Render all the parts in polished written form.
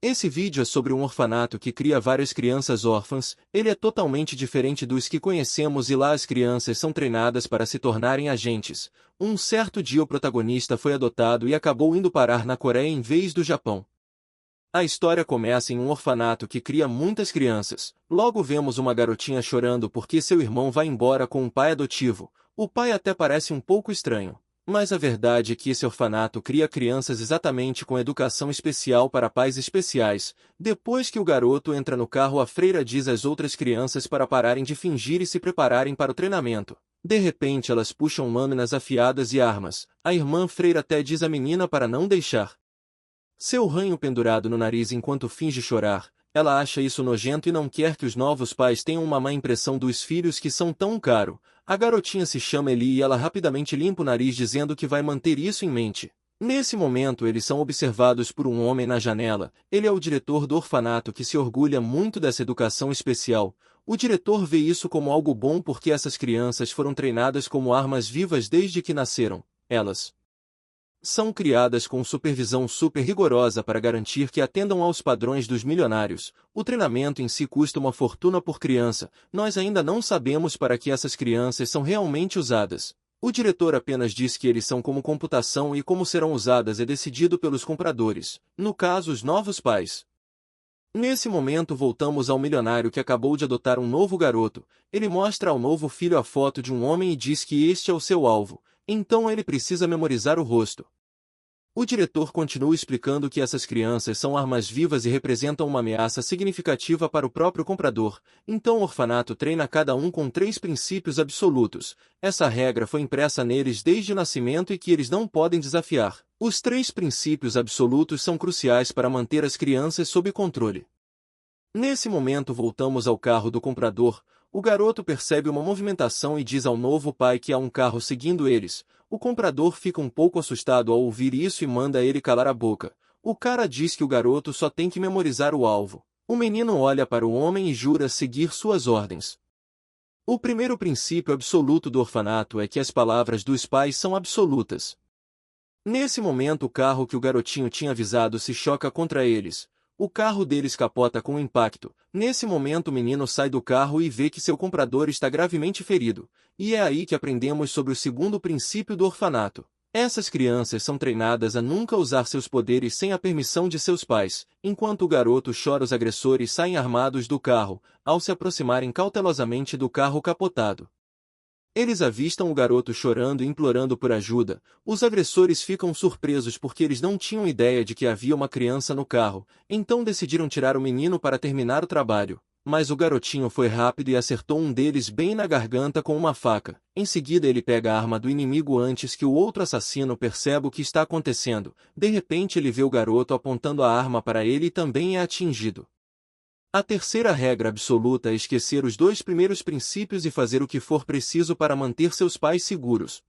Esse vídeo é sobre um orfanato que cria várias crianças órfãs. Ele é totalmente diferente dos que conhecemos e lá as crianças são treinadas para se tornarem agentes. Um certo dia o protagonista foi adotado e acabou indo parar na Coreia em vez do Japão. A história começa em um orfanato que cria muitas crianças. Logo vemos uma garotinha chorando porque seu irmão vai embora com um pai adotivo. O pai até parece um pouco estranho. Mas a verdade é que esse orfanato cria crianças exatamente com educação especial para pais especiais. Depois que o garoto entra no carro, a freira diz às outras crianças para pararem de fingir e se prepararem para o treinamento. De repente elas puxam lâminas afiadas e armas. A irmã freira até diz à menina para não deixar seu ranho pendurado no nariz enquanto finge chorar. Ela acha isso nojento e não quer que os novos pais tenham uma má impressão dos filhos que são tão caros. A garotinha se chama Eli e ela rapidamente limpa o nariz dizendo que vai manter isso em mente. Nesse momento eles são observados por um homem na janela. Ele é o diretor do orfanato que se orgulha muito dessa educação especial. O diretor vê isso como algo bom porque essas crianças foram treinadas como armas vivas desde que nasceram. Elas são criadas com supervisão super rigorosa para garantir que atendam aos padrões dos milionários. O treinamento em si custa uma fortuna por criança. Nós ainda não sabemos para que essas crianças são realmente usadas. O diretor apenas diz que eles são como computação e como serão usadas é decidido pelos compradores, no caso os novos pais. Nesse momento voltamos ao milionário que acabou de adotar um novo garoto. Ele mostra ao novo filho a foto de um homem e diz que este é o seu alvo. Então ele precisa memorizar o rosto. O diretor continua explicando que essas crianças são armas vivas e representam uma ameaça significativa para o próprio comprador. Então o orfanato treina cada um com 3 princípios absolutos. Essa regra foi impressa neles desde o nascimento e que eles não podem desafiar. Os 3 princípios absolutos são cruciais para manter as crianças sob controle. Nesse momento voltamos ao carro do comprador. O garoto percebe uma movimentação e diz ao novo pai que há um carro seguindo eles. O comprador fica um pouco assustado ao ouvir isso e manda ele calar a boca. O cara diz que o garoto só tem que memorizar o alvo. O menino olha para o homem e jura seguir suas ordens. O primeiro princípio absoluto do orfanato é que as palavras dos pais são absolutas. Nesse momento o carro que o garotinho tinha avisado se choca contra eles. O carro deles capota com impacto. Nesse momento o menino sai do carro e vê que seu comprador está gravemente ferido. E é aí que aprendemos sobre o segundo princípio do orfanato. Essas crianças são treinadas a nunca usar seus poderes sem a permissão de seus pais. Enquanto o garoto chora, os agressores saem armados do carro, ao se aproximarem cautelosamente do carro capotado. Eles avistam o garoto chorando e implorando por ajuda. Os agressores ficam surpresos porque eles não tinham ideia de que havia uma criança no carro, então decidiram tirar o menino para terminar o trabalho. Mas o garotinho foi rápido e acertou um deles bem na garganta com uma faca. Em seguida ele pega a arma do inimigo antes que o outro assassino perceba o que está acontecendo. De repente ele vê o garoto apontando a arma para ele e também é atingido. A terceira regra absoluta é esquecer os 2 primeiros princípios e fazer o que for preciso para manter seus pais seguros.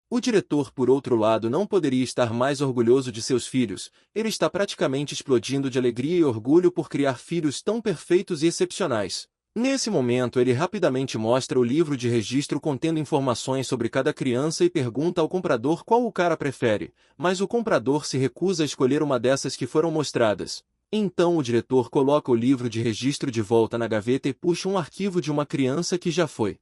O diretor, por outro lado, não poderia estar mais orgulhoso de seus filhos. Ele está praticamente explodindo de alegria e orgulho por criar filhos tão perfeitos e excepcionais. Nesse momento ele rapidamente mostra o livro de registro contendo informações sobre cada criança e pergunta ao comprador qual o cara prefere, mas o comprador se recusa a escolher uma dessas que foram mostradas. Então o diretor coloca o livro de registro de volta na gaveta e puxa um arquivo de uma criança que já foi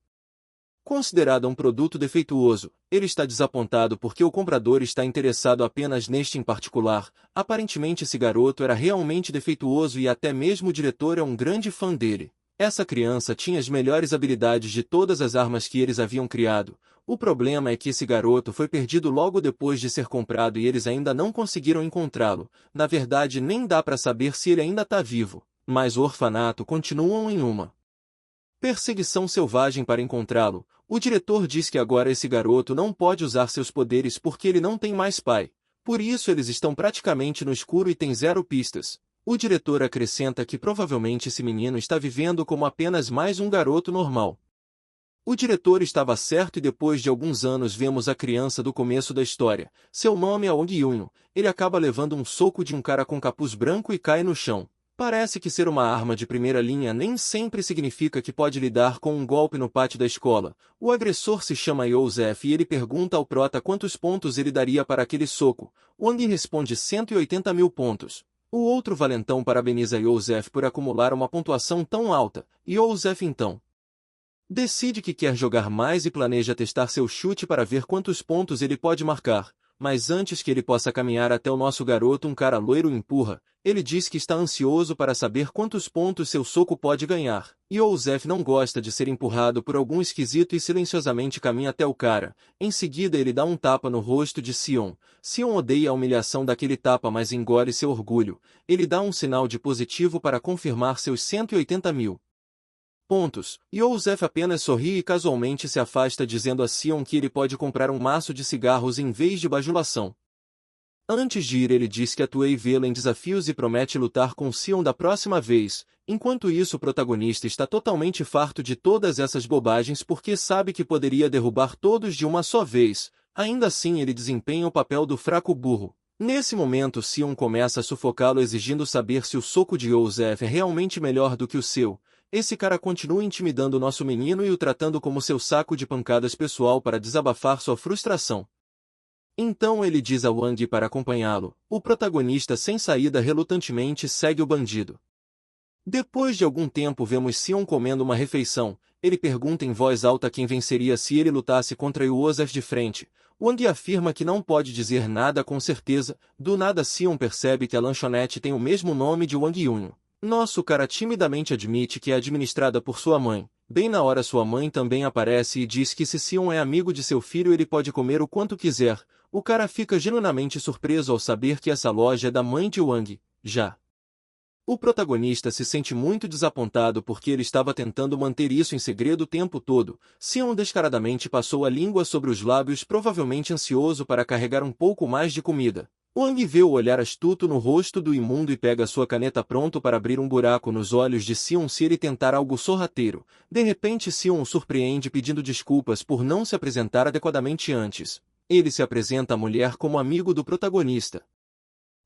considerada um produto defeituoso. Ele está desapontado porque o comprador está interessado apenas neste em particular. Aparentemente esse garoto era realmente defeituoso e até mesmo o diretor é um grande fã dele. Essa criança tinha as melhores habilidades de todas as armas que eles haviam criado. O problema é que esse garoto foi perdido logo depois de ser comprado e eles ainda não conseguiram encontrá-lo. Na verdade, nem dá para saber se ele ainda está vivo. Mas o orfanato continua em uma perseguição selvagem para encontrá-lo. O diretor diz que agora esse garoto não pode usar seus poderes porque ele não tem mais pai. Por isso eles estão praticamente no escuro e têm 0 pistas. O diretor acrescenta que provavelmente esse menino está vivendo como apenas mais um garoto normal. O diretor estava certo e depois de alguns anos vemos a criança do começo da história. Seu nome é Ong Yunho. Ele acaba levando um soco de um cara com capuz branco e cai no chão. Parece que ser uma arma de primeira linha nem sempre significa que pode lidar com um golpe no pátio da escola. O agressor se chama Yosef e ele pergunta ao prota quantos pontos ele daria para aquele soco. Wang responde 180 mil pontos. O outro valentão parabeniza Yosef por acumular uma pontuação tão alta, e Yosef então decide que quer jogar mais e planeja testar seu chute para ver quantos pontos ele pode marcar, mas antes que ele possa caminhar até o nosso garoto, um cara loiro o empurra. Ele diz que está ansioso para saber quantos pontos seu soco pode ganhar. Yosef não gosta de ser empurrado por algum esquisito e silenciosamente caminha até o cara. Em seguida ele dá um tapa no rosto de Sion. Sion odeia a humilhação daquele tapa, mas engole seu orgulho. Ele dá um sinal de positivo para confirmar seus 180.000 pontos. Yosef apenas sorri e casualmente se afasta, dizendo a Sion que ele pode comprar um maço de cigarros em vez de bajulação. Antes de ir ele diz que atuei vê-la em desafios e promete lutar com Sion da próxima vez. Enquanto isso, o protagonista está totalmente farto de todas essas bobagens porque sabe que poderia derrubar todos de uma só vez. Ainda assim ele desempenha o papel do fraco burro. Nesse momento Sion começa a sufocá-lo, exigindo saber se o soco de Yosef é realmente melhor do que o seu. Esse cara continua intimidando nosso menino e o tratando como seu saco de pancadas pessoal para desabafar sua frustração. Então ele diz a Wang para acompanhá-lo. O protagonista, sem saída, relutantemente segue o bandido. Depois de algum tempo vemos Sion comendo uma refeição. Ele pergunta em voz alta quem venceria se ele lutasse contra Yosef de frente. Wang afirma que não pode dizer nada com certeza. Do nada Sion percebe que a lanchonete tem o mesmo nome de Wang Yun. Nosso cara timidamente admite que é administrada por sua mãe. Bem na hora sua mãe também aparece e diz que se Sion é amigo de seu filho ele pode comer o quanto quiser. O cara fica genuinamente surpreso ao saber que essa loja é da mãe de Wang. Já o protagonista se sente muito desapontado porque ele estava tentando manter isso em segredo o tempo todo. Sion descaradamente passou a língua sobre os lábios, provavelmente ansioso para carregar um pouco mais de comida. Wang vê o olhar astuto no rosto do imundo e pega sua caneta pronto para abrir um buraco nos olhos de Sion se ele tentar algo sorrateiro. De repente Sion o surpreende pedindo desculpas por não se apresentar adequadamente antes. Ele se apresenta à mulher como amigo do protagonista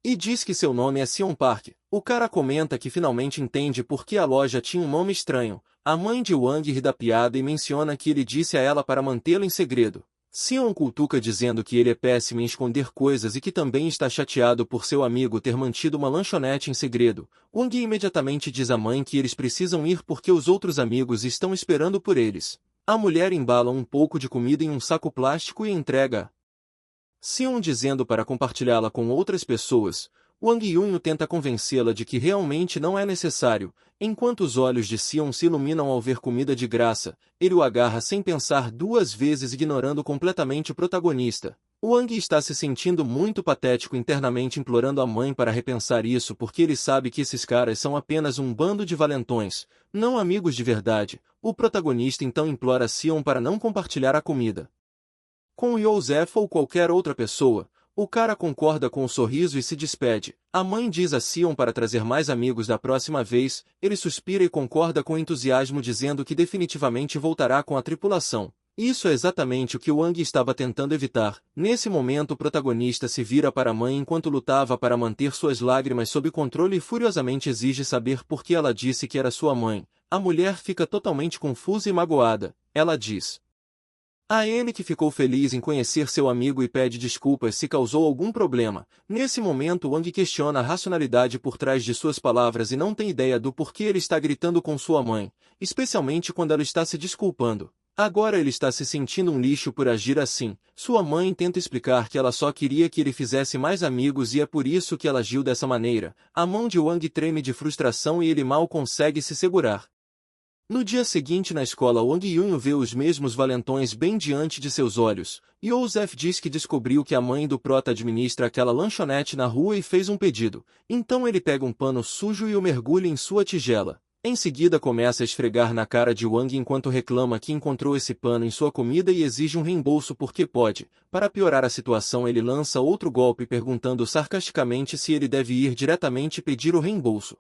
e diz que seu nome é Sion Park. O cara comenta que finalmente entende por que a loja tinha um nome estranho. A mãe de Wang ri da piada e menciona que ele disse a ela para mantê-lo em segredo. Sion cutuca dizendo que ele é péssimo em esconder coisas e que também está chateado por seu amigo ter mantido uma lanchonete em segredo. Wang imediatamente diz à mãe que eles precisam ir porque os outros amigos estão esperando por eles. A mulher embala um pouco de comida em um saco plástico e entrega a Sion, dizendo para compartilhá-la com outras pessoas. Wang Yun tenta convencê-la de que realmente não é necessário. Enquanto os olhos de Sion se iluminam ao ver comida de graça, ele o agarra sem pensar duas vezes, ignorando completamente o protagonista. Wang está se sentindo muito patético internamente, implorando a mãe para repensar isso porque ele sabe que esses caras são apenas um bando de valentões, não amigos de verdade. O protagonista então implora a Sion para não compartilhar a comida com Yosef ou qualquer outra pessoa. O cara concorda com um sorriso e se despede. A mãe diz a Sion para trazer mais amigos da próxima vez. Ele suspira e concorda com entusiasmo, dizendo que definitivamente voltará com a tripulação. Isso é exatamente o que Wang estava tentando evitar. Nesse momento o protagonista se vira para a mãe enquanto lutava para manter suas lágrimas sob controle e furiosamente exige saber por que ela disse que era sua mãe. A mulher fica totalmente confusa e magoada. Ela diz a ele que ficou feliz em conhecer seu amigo e pede desculpas se causou algum problema. Nesse momento Wang questiona a racionalidade por trás de suas palavras e não tem ideia do porquê ele está gritando com sua mãe, especialmente quando ela está se desculpando. Agora ele está se sentindo um lixo por agir assim. Sua mãe tenta explicar que ela só queria que ele fizesse mais amigos e é por isso que ela agiu dessa maneira. A mão de Wang treme de frustração e ele mal consegue se segurar. No dia seguinte na escola, Wang Yun vê os mesmos valentões bem diante de seus olhos. Yosef diz que descobriu que a mãe do prota administra aquela lanchonete na rua e fez um pedido. Então ele pega um pano sujo e o mergulha em sua tigela. Em seguida começa a esfregar na cara de Wang enquanto reclama que encontrou esse pano em sua comida e exige um reembolso porque pode. Para piorar a situação ele lança outro golpe perguntando sarcasticamente se ele deve ir diretamente pedir o reembolso.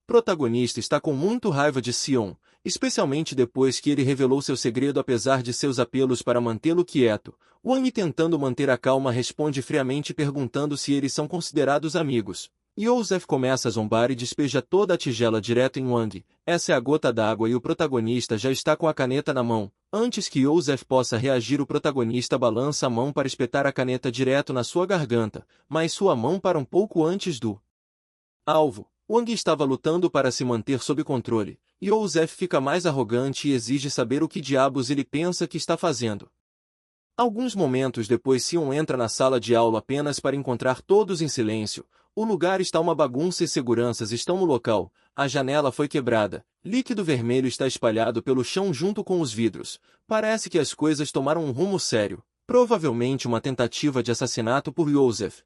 O protagonista está com muito raiva de Sion, especialmente depois que ele revelou seu segredo apesar de seus apelos para mantê-lo quieto. Wang, tentando manter a calma, responde friamente perguntando se eles são considerados amigos. Yosef começa a zombar e despeja toda a tigela direto em Wang. Essa é a gota d'água e o protagonista já está com a caneta na mão. Antes que Yosef possa reagir, o protagonista balança a mão para espetar a caneta direto na sua garganta, mas sua mão para um pouco antes do Alvo: Wang estava lutando para se manter sob controle. Joseph fica mais arrogante e exige saber o que diabos ele pensa que está fazendo. Alguns momentos depois Sion entra na sala de aula apenas para encontrar todos em silêncio. O lugar está uma bagunça e seguranças estão no local. A janela foi quebrada. Líquido vermelho está espalhado pelo chão junto com os vidros. Parece que as coisas tomaram um rumo sério. Provavelmente uma tentativa de assassinato por Joseph.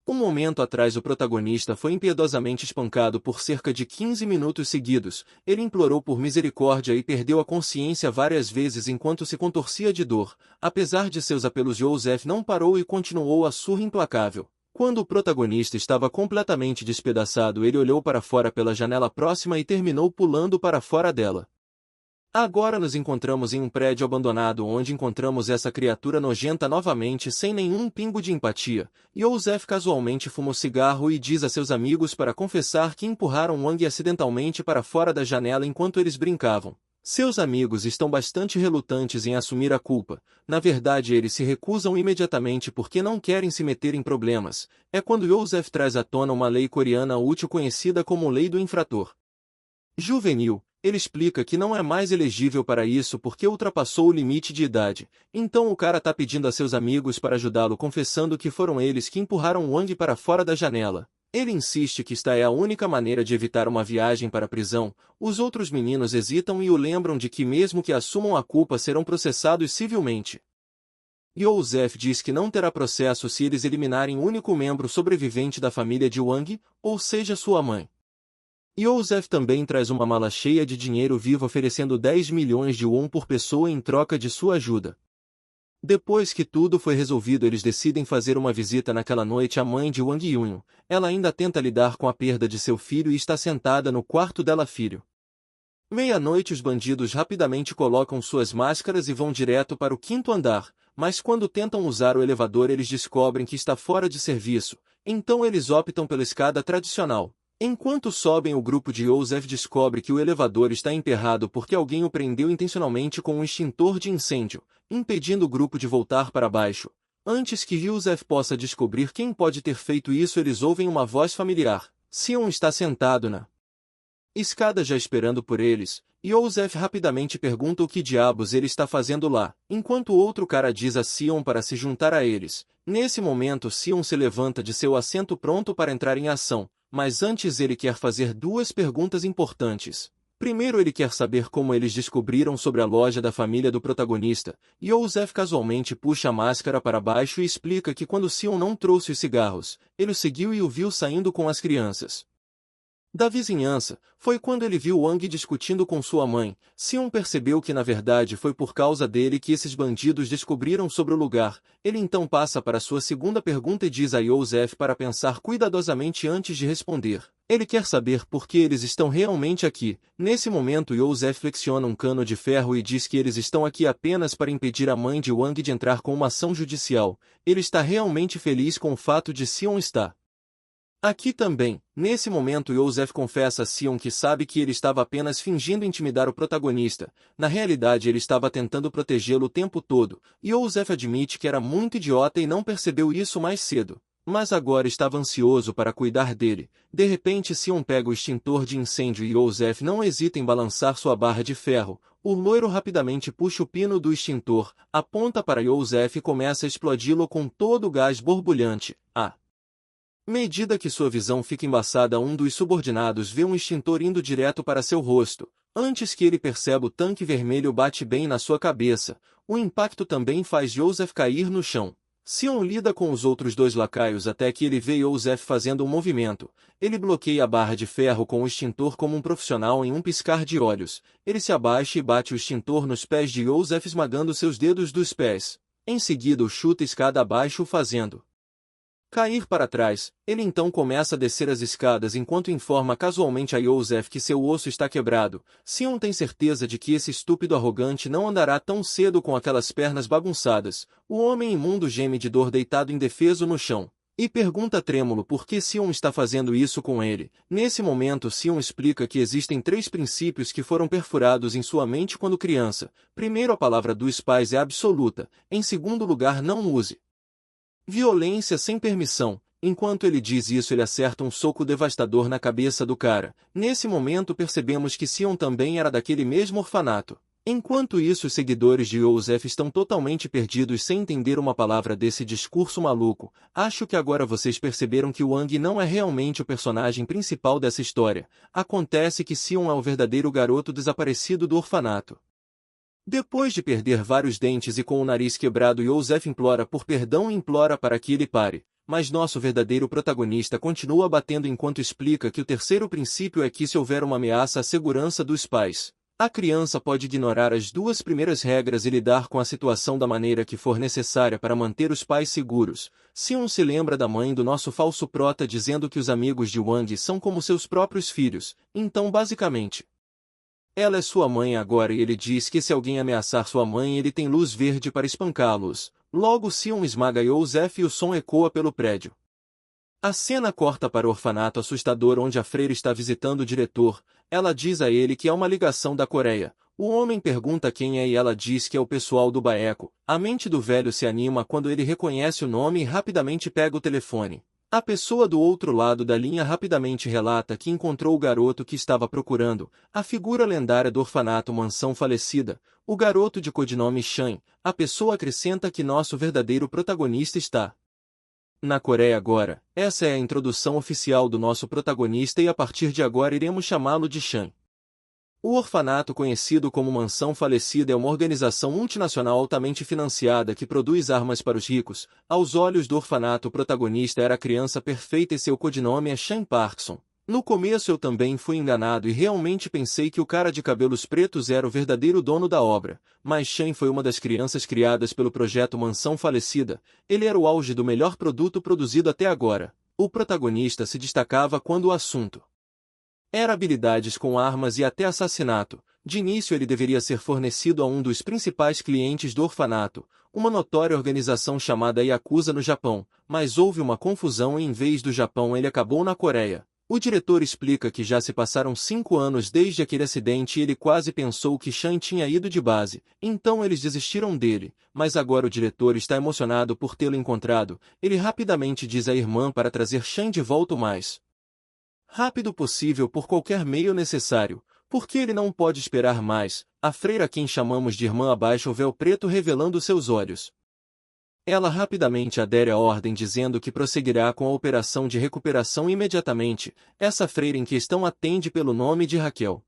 Um momento atrás o protagonista foi impiedosamente espancado por cerca de 15 minutos seguidos. Ele implorou por misericórdia e perdeu a consciência várias vezes enquanto se contorcia de dor. Apesar de seus apelos, Joseph não parou e continuou a surra implacável. Quando o protagonista estava completamente despedaçado, ele olhou para fora pela janela próxima e terminou pulando para fora dela. Agora nos encontramos em um prédio abandonado onde encontramos essa criatura nojenta novamente sem nenhum pingo de empatia. Joseph casualmente fuma um cigarro e diz a seus amigos para confessar que empurraram Wang acidentalmente para fora da janela enquanto eles brincavam. Seus amigos estão bastante relutantes em assumir a culpa. Na verdade, eles se recusam imediatamente porque não querem se meter em problemas. É quando Joseph traz à tona uma lei coreana útil conhecida como Lei do Infrator Juvenil. Ele explica que não é mais elegível para isso porque ultrapassou o limite de idade. Então o cara tá pedindo a seus amigos para ajudá-lo, confessando que foram eles que empurraram Wang para fora da janela. Ele insiste que esta é a única maneira de evitar uma viagem para a prisão. Os outros meninos hesitam e o lembram de que mesmo que assumam a culpa serão processados civilmente. Joseph diz que não terá processo se eles eliminarem o único membro sobrevivente da família de Wang, ou seja, sua mãe. Joseph também traz uma mala cheia de dinheiro vivo oferecendo 10 milhões de won por pessoa em troca de sua ajuda. Depois que tudo foi resolvido, eles decidem fazer uma visita naquela noite à mãe de Wang Yun. Ela ainda tenta lidar com a perda de seu filho e está sentada no quarto dela filho. Meia-noite os bandidos rapidamente colocam suas máscaras e vão direto para o quinto andar, mas quando tentam usar o elevador eles descobrem que está fora de serviço, então eles optam pela escada tradicional. Enquanto sobem, o grupo de Joseph descobre que o elevador está emperrado porque alguém o prendeu intencionalmente com um extintor de incêndio, impedindo o grupo de voltar para baixo. Antes que Joseph possa descobrir quem pode ter feito isso, eles ouvem uma voz familiar. Sion está sentado na escada já esperando por eles. Joseph rapidamente pergunta o que diabos ele está fazendo lá, enquanto outro cara diz a Sion para se juntar a eles. Nesse momento Sion se levanta de seu assento pronto para entrar em ação. Mas antes ele quer fazer duas perguntas importantes. Primeiro ele quer saber como eles descobriram sobre a loja da família do protagonista. Joseph casualmente puxa a máscara para baixo e explica que quando Sion não trouxe os cigarros, ele o seguiu e o viu saindo com as crianças da vizinhança. Foi quando ele viu Wang discutindo com sua mãe. Sion percebeu que na verdade foi por causa dele que esses bandidos descobriram sobre o lugar. Ele então passa para sua segunda pergunta e diz a Joseph para pensar cuidadosamente antes de responder. Ele quer saber por que eles estão realmente aqui. Nesse momento Joseph flexiona um cano de ferro e diz que eles estão aqui apenas para impedir a mãe de Wang de entrar com uma ação judicial. Ele está realmente feliz com o fato de Sion estar aqui também. Nesse momento Joseph confessa a Sion que sabe que ele estava apenas fingindo intimidar o protagonista. Na realidade ele estava tentando protegê-lo o tempo todo. Joseph admite que era muito idiota e não percebeu isso mais cedo. Mas agora estava ansioso para cuidar dele. De repente Sion pega o extintor de incêndio e Joseph não hesita em balançar sua barra de ferro. O loiro rapidamente puxa o pino do extintor, aponta para Joseph e começa a explodi-lo com todo o gás borbulhante. À medida que sua visão fica embaçada, um dos subordinados vê um extintor indo direto para seu rosto. Antes que ele perceba, o tanque vermelho bate bem na sua cabeça. O impacto também faz Joseph cair no chão. Sion lida com os outros dois lacaios até que ele vê Joseph fazendo um movimento. Ele bloqueia a barra de ferro com o extintor como um profissional em um piscar de olhos. Ele se abaixa e bate o extintor nos pés de Joseph, esmagando seus dedos dos pés. Em seguida o chuta escada abaixo, fazendo cair para trás. Ele então começa a descer as escadas enquanto informa casualmente a Joseph que seu osso está quebrado. Sion tem certeza de que esse estúpido arrogante não andará tão cedo com aquelas pernas bagunçadas. O homem imundo geme de dor deitado indefeso no chão. E pergunta trêmulo por que Sion está fazendo isso com ele. Nesse momento Sion explica que existem 3 princípios que foram perfurados em sua mente quando criança. Primeiro, a palavra dos pais é absoluta. Em segundo lugar, não use violência sem permissão. Enquanto ele diz isso, ele acerta um soco devastador na cabeça do cara. Nesse momento percebemos que Sion também era daquele mesmo orfanato. Enquanto isso, os seguidores de Joseph estão totalmente perdidos sem entender uma palavra desse discurso maluco. Acho que agora vocês perceberam que Wang não é realmente o personagem principal dessa história. Acontece que Sion é o verdadeiro garoto desaparecido do orfanato. Depois de perder vários dentes e com o nariz quebrado, Joseph implora por perdão e implora para que ele pare. Mas nosso verdadeiro protagonista continua batendo enquanto explica que o terceiro princípio é que se houver uma ameaça à segurança dos pais, a criança pode ignorar as duas primeiras regras e lidar com a situação da maneira que for necessária para manter os pais seguros. Sion se lembra da mãe do nosso falso prota dizendo que os amigos de Wang são como seus próprios filhos, então basicamente, ela é sua mãe agora e ele diz que se alguém ameaçar sua mãe ele tem luz verde para espancá-los. Logo Sion esmaga Joseph e o som ecoa pelo prédio. A cena corta para o orfanato assustador onde a freira está visitando o diretor. Ela diz a ele que é uma ligação da Coreia. O homem pergunta quem é e ela diz que é o pessoal do Baeco. A mente do velho se anima quando ele reconhece o nome e rapidamente pega o telefone. A pessoa do outro lado da linha rapidamente relata que encontrou o garoto que estava procurando, a figura lendária do orfanato Mansão Falecida, o garoto de codinome Shan. A pessoa acrescenta que nosso verdadeiro protagonista está na Coreia agora. Essa é a introdução oficial do nosso protagonista e a partir de agora iremos chamá-lo de Shan. O orfanato conhecido como Mansão Falecida é uma organização multinacional altamente financiada que produz armas para os ricos. Aos olhos do orfanato, o protagonista era a criança perfeita e seu codinome é Shan Parkson. No começo eu também fui enganado e realmente pensei que o cara de cabelos pretos era o verdadeiro dono da obra, mas Shan foi uma das crianças criadas pelo projeto Mansão Falecida. Ele era o auge do melhor produto produzido até agora. O protagonista se destacava quando o assunto era habilidades com armas e até assassinato. De início ele deveria ser fornecido a um dos principais clientes do orfanato, uma notória organização chamada Yakuza no Japão, mas houve uma confusão e em vez do Japão ele acabou na Coreia. O diretor explica que já se passaram 5 anos desde aquele acidente e ele quase pensou que Shan tinha ido de base, então eles desistiram dele, mas agora o diretor está emocionado por tê-lo encontrado. Ele rapidamente diz à irmã para trazer Shan de volta o mais rápido possível por qualquer meio necessário, porque ele não pode esperar mais. A freira, a quem chamamos de irmã, abaixa o véu preto revelando seus olhos. Ela rapidamente adere à ordem dizendo que prosseguirá com a operação de recuperação imediatamente. Essa freira em questão atende pelo nome de Raquel.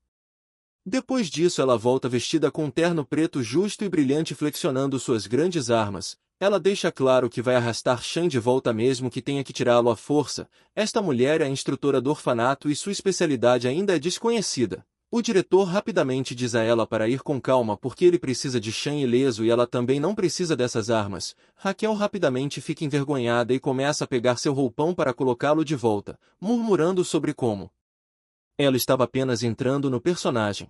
Depois disso ela volta vestida com um terno preto justo e brilhante flexionando suas grandes armas. Ela deixa claro que vai arrastar Shan de volta mesmo que tenha que tirá-lo à força. Esta mulher é a instrutora do orfanato e sua especialidade ainda é desconhecida. O diretor rapidamente diz a ela para ir com calma porque ele precisa de Shan ileso e ela também não precisa dessas armas. Raquel rapidamente fica envergonhada e começa a pegar seu roupão para colocá-lo de volta, murmurando sobre como ela estava apenas entrando no personagem.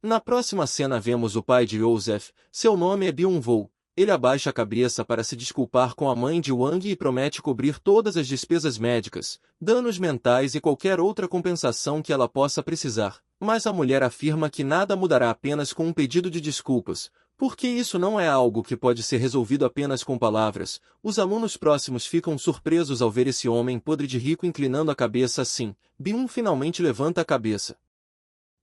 Na próxima cena vemos o pai de Joseph, seu nome é Byung-woo. Ele abaixa a cabeça para se desculpar com a mãe de Wang e promete cobrir todas as despesas médicas, danos mentais e qualquer outra compensação que ela possa precisar. Mas a mulher afirma que nada mudará apenas com um pedido de desculpas, porque isso não é algo que pode ser resolvido apenas com palavras. Os alunos próximos ficam surpresos ao ver esse homem podre de rico inclinando a cabeça assim. Byung finalmente levanta a cabeça,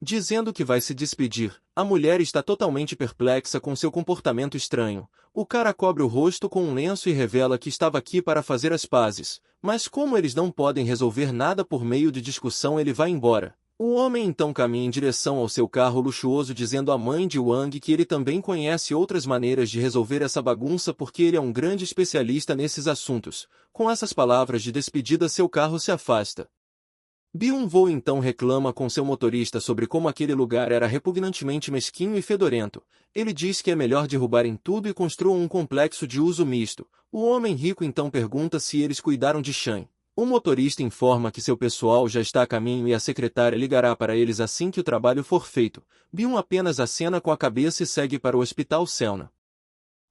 dizendo que vai se despedir. A mulher está totalmente perplexa com seu comportamento estranho. O cara cobre o rosto com um lenço e revela que estava aqui para fazer as pazes. Mas como eles não podem resolver nada por meio de discussão, ele vai embora. O homem então caminha em direção ao seu carro luxuoso dizendo à mãe de Wang que ele também conhece outras maneiras de resolver essa bagunça porque ele é um grande especialista nesses assuntos. Com essas palavras de despedida seu carro se afasta. Byung-woo então reclama com seu motorista sobre como aquele lugar era repugnantemente mesquinho e fedorento. Ele diz que é melhor derrubarem tudo e construam um complexo de uso misto. O homem rico então pergunta se eles cuidaram de Shan. O motorista informa que seu pessoal já está a caminho e a secretária ligará para eles assim que o trabalho for feito. Byung apenas acena com a cabeça e segue para o hospital Selna.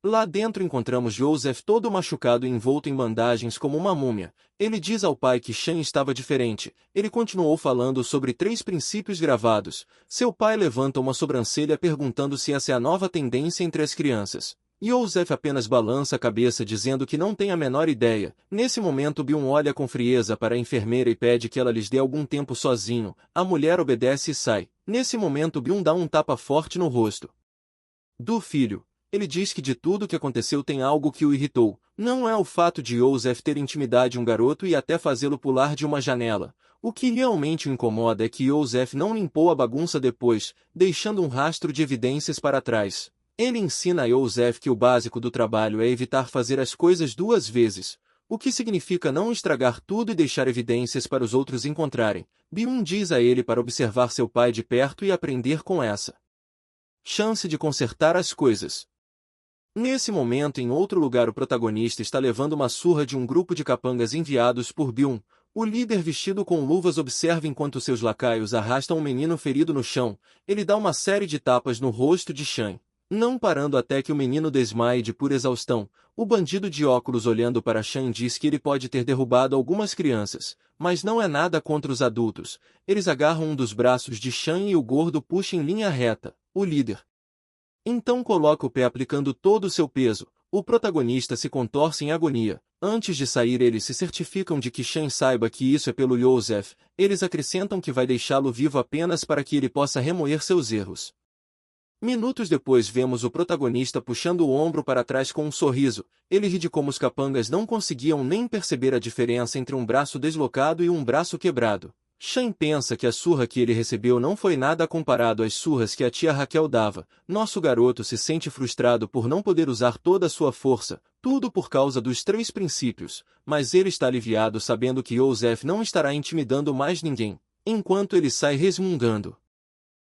Lá dentro encontramos Joseph todo machucado e envolto em bandagens como uma múmia. Ele diz ao pai que Shan estava diferente. Ele continuou falando sobre 3 princípios gravados. Seu pai levanta uma sobrancelha perguntando se essa é a nova tendência entre as crianças. Joseph apenas balança a cabeça dizendo que não tem a menor ideia. Nesse momento Byung olha com frieza para a enfermeira e pede que ela lhes dê algum tempo sozinho. A mulher obedece e sai. Nesse momento Byung dá um tapa forte no rosto do filho. Ele diz que de tudo o que aconteceu tem algo que o irritou. Não é o fato de Joseph ter intimidado um garoto e até fazê-lo pular de uma janela. O que realmente o incomoda é que Joseph não limpou a bagunça depois, deixando um rastro de evidências para trás. Ele ensina a Joseph que o básico do trabalho é evitar fazer as coisas duas vezes, o que significa não estragar tudo e deixar evidências para os outros encontrarem. Byung diz a ele para observar seu pai de perto e aprender com essa chance de consertar as coisas. Nesse momento, em outro lugar, o protagonista está levando uma surra de um grupo de capangas enviados por Byung. O líder vestido com luvas observa enquanto seus lacaios arrastam um menino ferido no chão. Ele dá uma série de tapas no rosto de Shan, não parando até que o menino desmaie de pura exaustão. O bandido de óculos olhando para Shan diz que ele pode ter derrubado algumas crianças, mas não é nada contra os adultos. Eles agarram um dos braços de Shan e o gordo puxa em linha reta. O líder então coloca o pé aplicando todo o seu peso. O protagonista se contorce em agonia. Antes de sair eles se certificam de que Shan saiba que isso é pelo Joseph. Eles acrescentam que vai deixá-lo vivo apenas para que ele possa remoer seus erros. Minutos depois vemos o protagonista puxando o ombro para trás com um sorriso. Ele ri de como os capangas não conseguiam nem perceber a diferença entre um braço deslocado e um braço quebrado. Shan pensa que a surra que ele recebeu não foi nada comparado às surras que a tia Raquel dava. Nosso garoto se sente frustrado por não poder usar toda a sua força, tudo por causa dos 3 princípios, mas ele está aliviado sabendo que Joseph não estará intimidando mais ninguém, enquanto ele sai resmungando.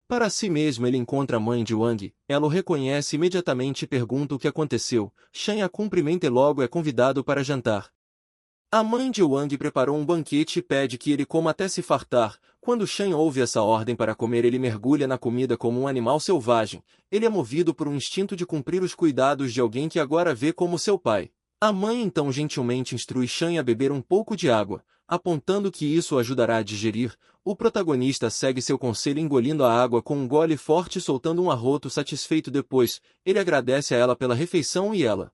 Para si mesmo ele encontra a mãe de Wang, ela o reconhece imediatamente e pergunta o que aconteceu. Shan a cumprimenta e logo é convidado para jantar. A mãe de Wang preparou um banquete e pede que ele coma até se fartar. Quando Shan ouve essa ordem para comer, ele mergulha na comida como um animal selvagem. Ele é movido por um instinto de cumprir os cuidados de alguém que agora vê como seu pai. A mãe então gentilmente instrui Shan a beber um pouco de água, apontando que isso o ajudará a digerir. O protagonista segue seu conselho engolindo a água com um gole forte e soltando um arroto satisfeito depois. Ele agradece a ela pela refeição e ela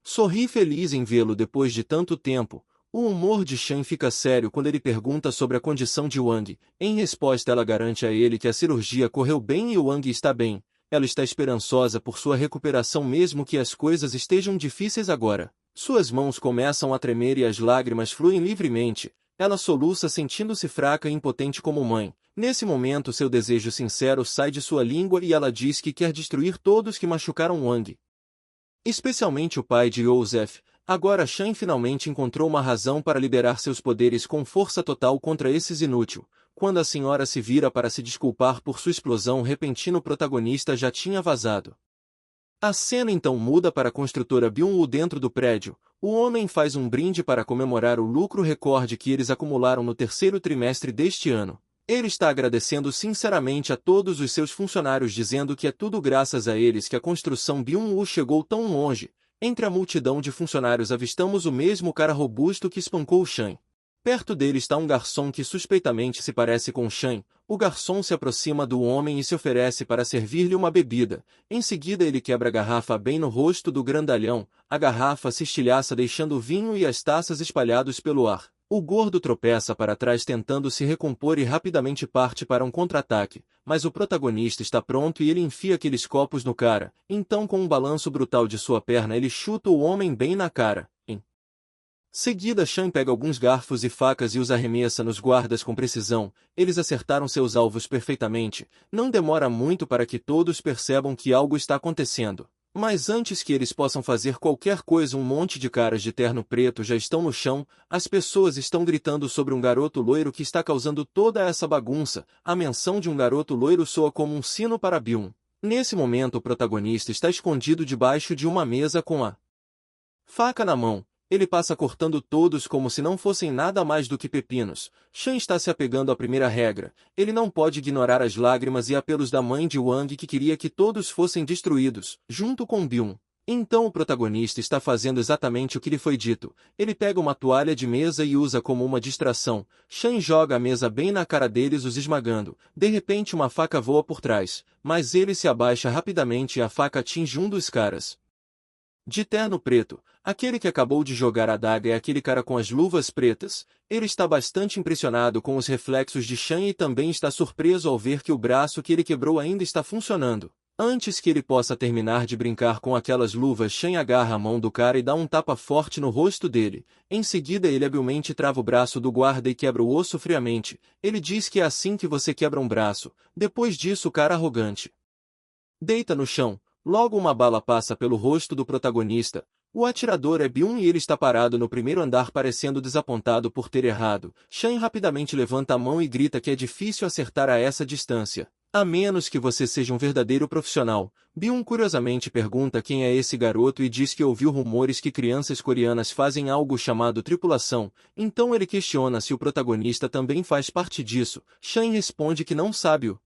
sorri feliz em vê-lo depois de tanto tempo. O humor de Shan fica sério quando ele pergunta sobre a condição de Wang. Em resposta, ela garante a ele que a cirurgia correu bem e Wang está bem. Ela está esperançosa por sua recuperação mesmo que as coisas estejam difíceis agora. Suas mãos começam a tremer e as lágrimas fluem livremente. Ela soluça sentindo-se fraca e impotente como mãe. Nesse momento seu desejo sincero sai de sua língua e ela diz que quer destruir todos que machucaram Wang, especialmente o pai de Joseph. Agora Shan finalmente encontrou uma razão para liberar seus poderes com força total contra esses inúteis. Quando a senhora se vira para se desculpar por sua explosão repentina, o protagonista já tinha vazado. A cena então muda para a construtora Byung-woo dentro do prédio. O homem faz um brinde para comemorar o lucro recorde que eles acumularam no terceiro trimestre deste ano. Ele está agradecendo sinceramente a todos os seus funcionários dizendo que é tudo graças a eles que a construção Byung-woo chegou tão longe. Entre a multidão de funcionários avistamos o mesmo cara robusto que espancou Shan. Perto dele está um garçom que suspeitamente se parece com Shan. O garçom se aproxima do homem e se oferece para servir-lhe uma bebida. Em seguida ele quebra a garrafa bem no rosto do grandalhão. A garrafa se estilhaça deixando o vinho e as taças espalhados pelo ar. O gordo tropeça para trás tentando se recompor e rapidamente parte para um contra-ataque, mas o protagonista está pronto e ele enfia aqueles copos no cara. Então com um balanço brutal de sua perna ele chuta o homem bem na cara. Em seguida Shan pega alguns garfos e facas e os arremessa nos guardas com precisão. Eles acertaram seus alvos perfeitamente. Não demora muito para que todos percebam que algo está acontecendo. Mas antes que eles possam fazer qualquer coisa, um monte de caras de terno preto já estão no chão. As pessoas estão gritando sobre um garoto loiro que está causando toda essa bagunça. A menção de um garoto loiro soa como um sino para Byung. Nesse momento o protagonista está escondido debaixo de uma mesa com a faca na mão. Ele passa cortando todos como se não fossem nada mais do que pepinos. Shan está se apegando à primeira regra. Ele não pode ignorar as lágrimas e apelos da mãe de Wang que queria que todos fossem destruídos, junto com Byung. Então o protagonista está fazendo exatamente o que lhe foi dito. Ele pega uma toalha de mesa e usa como uma distração. Shan joga a mesa bem na cara deles, os esmagando. De repente uma faca voa por trás, mas ele se abaixa rapidamente e a faca atinge um dos caras. De terno preto, aquele que acabou de jogar a adaga é aquele cara com as luvas pretas. Ele está bastante impressionado com os reflexos de Shan e também está surpreso ao ver que o braço que ele quebrou ainda está funcionando. Antes que ele possa terminar de brincar com aquelas luvas, Shan agarra a mão do cara e dá um tapa forte no rosto dele. Em seguida ele habilmente trava o braço do guarda e quebra o osso friamente. Ele diz que é assim que você quebra um braço. Depois disso o cara arrogante deita no chão. Logo uma bala passa pelo rosto do protagonista. O atirador é Byun e ele está parado no primeiro andar parecendo desapontado por ter errado. Shan rapidamente levanta a mão e grita que é difícil acertar a essa distância. A menos que você seja um verdadeiro profissional. Byun curiosamente pergunta quem é esse garoto e diz que ouviu rumores que crianças coreanas fazem algo chamado tripulação. Então ele questiona se o protagonista também faz parte disso. Shan responde que não sabe o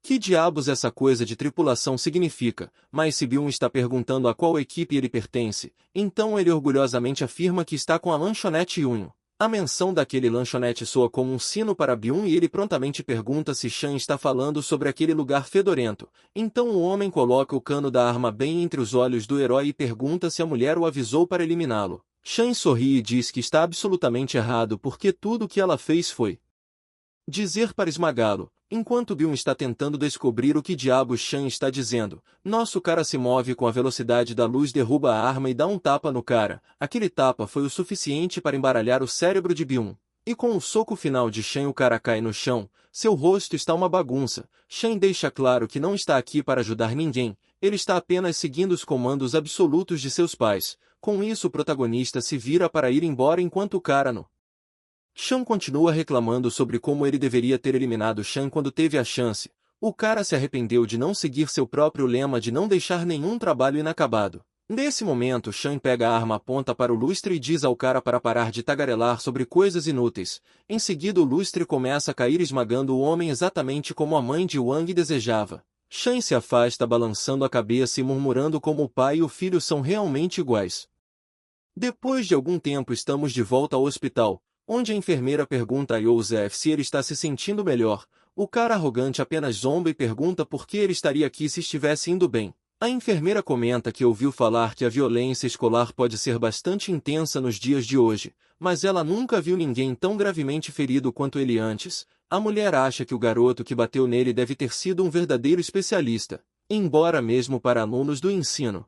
que diabos essa coisa de tripulação significa, mas se Byun está perguntando a qual equipe ele pertence, então ele orgulhosamente afirma que está com a lanchonete Yunho. A menção daquele lanchonete soa como um sino para Byun e ele prontamente pergunta se Shan está falando sobre aquele lugar fedorento. Então o homem coloca o cano da arma bem entre os olhos do herói e pergunta se a mulher o avisou para eliminá-lo. Shan sorri e diz que está absolutamente errado porque tudo o que ela fez foi dizer para esmagá-lo. Enquanto Byun está tentando descobrir o que diabos Shan está dizendo, nosso cara se move com a velocidade da luz, derruba a arma e dá um tapa no cara. Aquele tapa foi o suficiente para embaralhar o cérebro de Byun. E com o soco final de Shan o cara cai no chão, seu rosto está uma bagunça. Shan deixa claro que não está aqui para ajudar ninguém, ele está apenas seguindo os comandos absolutos de seus pais. Com isso o protagonista se vira para ir embora enquanto o cara no Shan continua reclamando sobre como ele deveria ter eliminado Shan quando teve a chance. O cara se arrependeu de não seguir seu próprio lema de não deixar nenhum trabalho inacabado. Nesse momento Shan pega a arma, aponta para o lustre e diz ao cara para parar de tagarelar sobre coisas inúteis. Em seguida o lustre começa a cair esmagando o homem exatamente como a mãe de Wang desejava. Shan se afasta balançando a cabeça e murmurando como o pai e o filho são realmente iguais. Depois de algum tempo estamos de volta ao hospital, onde a enfermeira pergunta a Joseph se ele está se sentindo melhor. O cara arrogante apenas zomba e pergunta por que ele estaria aqui se estivesse indo bem. A enfermeira comenta que ouviu falar que a violência escolar pode ser bastante intensa nos dias de hoje, mas ela nunca viu ninguém tão gravemente ferido quanto ele antes. A mulher acha que o garoto que bateu nele deve ter sido um verdadeiro especialista, embora mesmo para alunos do ensino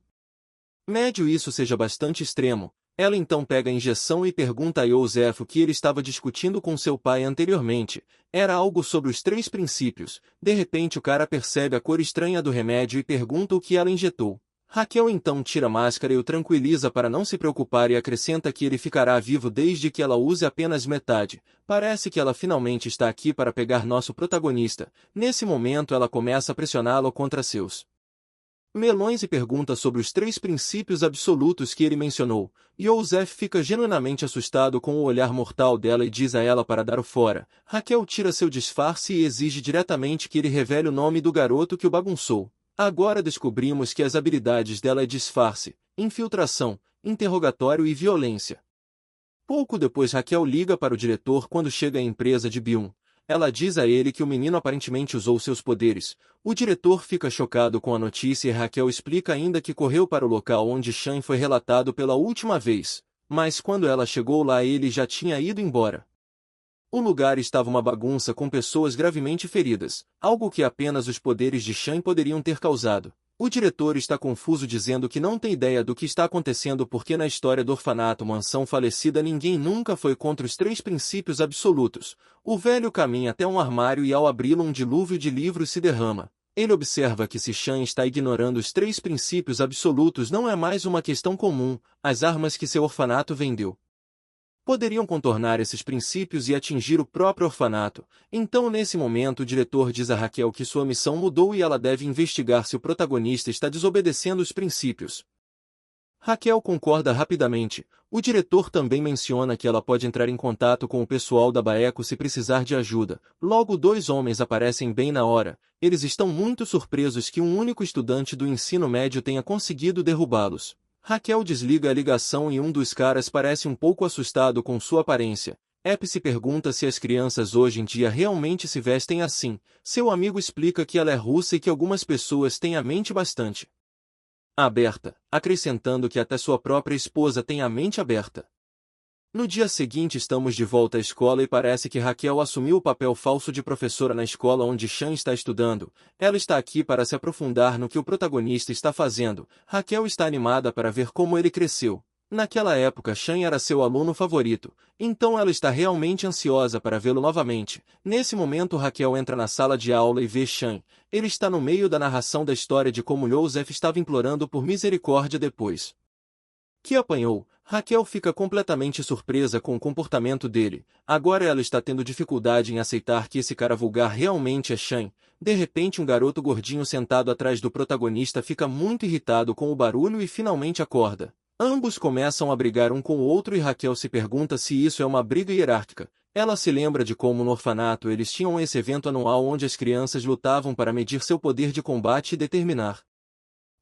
médio isso seja bastante extremo. Ela então pega a injeção e pergunta a Joseph o que ele estava discutindo com seu pai anteriormente. Era algo sobre os 3 princípios. De repente o cara percebe a cor estranha do remédio e pergunta o que ela injetou. Raquel então tira a máscara e o tranquiliza para não se preocupar e acrescenta que ele ficará vivo desde que ela use apenas metade. Parece que ela finalmente está aqui para pegar nosso protagonista. Nesse momento ela começa a pressioná-lo contra seus melões e pergunta sobre os 3 princípios absolutos que ele mencionou. Joseph fica genuinamente assustado com o olhar mortal dela e diz a ela para dar o fora. Raquel tira seu disfarce e exige diretamente que ele revele o nome do garoto que o bagunçou. Agora descobrimos que as habilidades dela é disfarce, infiltração, interrogatório e violência. Pouco depois Raquel liga para o diretor quando chega à empresa de Byun. Ela diz a ele que o menino aparentemente usou seus poderes. O diretor fica chocado com a notícia e Raquel explica ainda que correu para o local onde Shan foi relatado pela última vez. Mas quando ela chegou lá ele já tinha ido embora. O lugar estava uma bagunça com pessoas gravemente feridas, algo que apenas os poderes de Shan poderiam ter causado. O diretor está confuso dizendo que não tem ideia do que está acontecendo porque na história do orfanato Mansão Falecida ninguém nunca foi contra os 3 princípios absolutos. O velho caminha até um armário e ao abri-lo um dilúvio de livros se derrama. Ele observa que se Shan está ignorando os 3 princípios absolutos não é mais uma questão comum, as armas que seu orfanato vendeu poderiam contornar esses princípios e atingir o próprio orfanato. Então nesse momento o diretor diz a Raquel que sua missão mudou e ela deve investigar se o protagonista está desobedecendo os princípios. Raquel concorda rapidamente. O diretor também menciona que ela pode entrar em contato com o pessoal da Baeco se precisar de ajuda. Logo 2 homens aparecem bem na hora. Eles estão muito surpresos que um único estudante do ensino médio tenha conseguido derrubá-los. Raquel desliga a ligação e um dos caras parece um pouco assustado com sua aparência. Ep se pergunta se as crianças hoje em dia realmente se vestem assim. Seu amigo explica que ela é russa e que algumas pessoas têm a mente bastante aberta, acrescentando que até sua própria esposa tem a mente aberta. No dia seguinte estamos de volta à escola e parece que Raquel assumiu o papel falso de professora na escola onde Chan está estudando. Ela está aqui para se aprofundar no que o protagonista está fazendo. Raquel está animada para ver como ele cresceu. Naquela época Chan era seu aluno favorito, então ela está realmente ansiosa para vê-lo novamente. Nesse momento Raquel entra na sala de aula e vê Chan. Ele está no meio da narração da história de como Joseph estava implorando por misericórdia depois que apanhou. Raquel fica completamente surpresa com o comportamento dele. Agora ela está tendo dificuldade em aceitar que esse cara vulgar realmente é Chan. De repente um garoto gordinho sentado atrás do protagonista fica muito irritado com o barulho e finalmente acorda. Ambos começam a brigar um com o outro e Raquel se pergunta se isso é uma briga hierárquica. Ela se lembra de como no orfanato eles tinham esse evento anual onde as crianças lutavam para medir seu poder de combate e determinar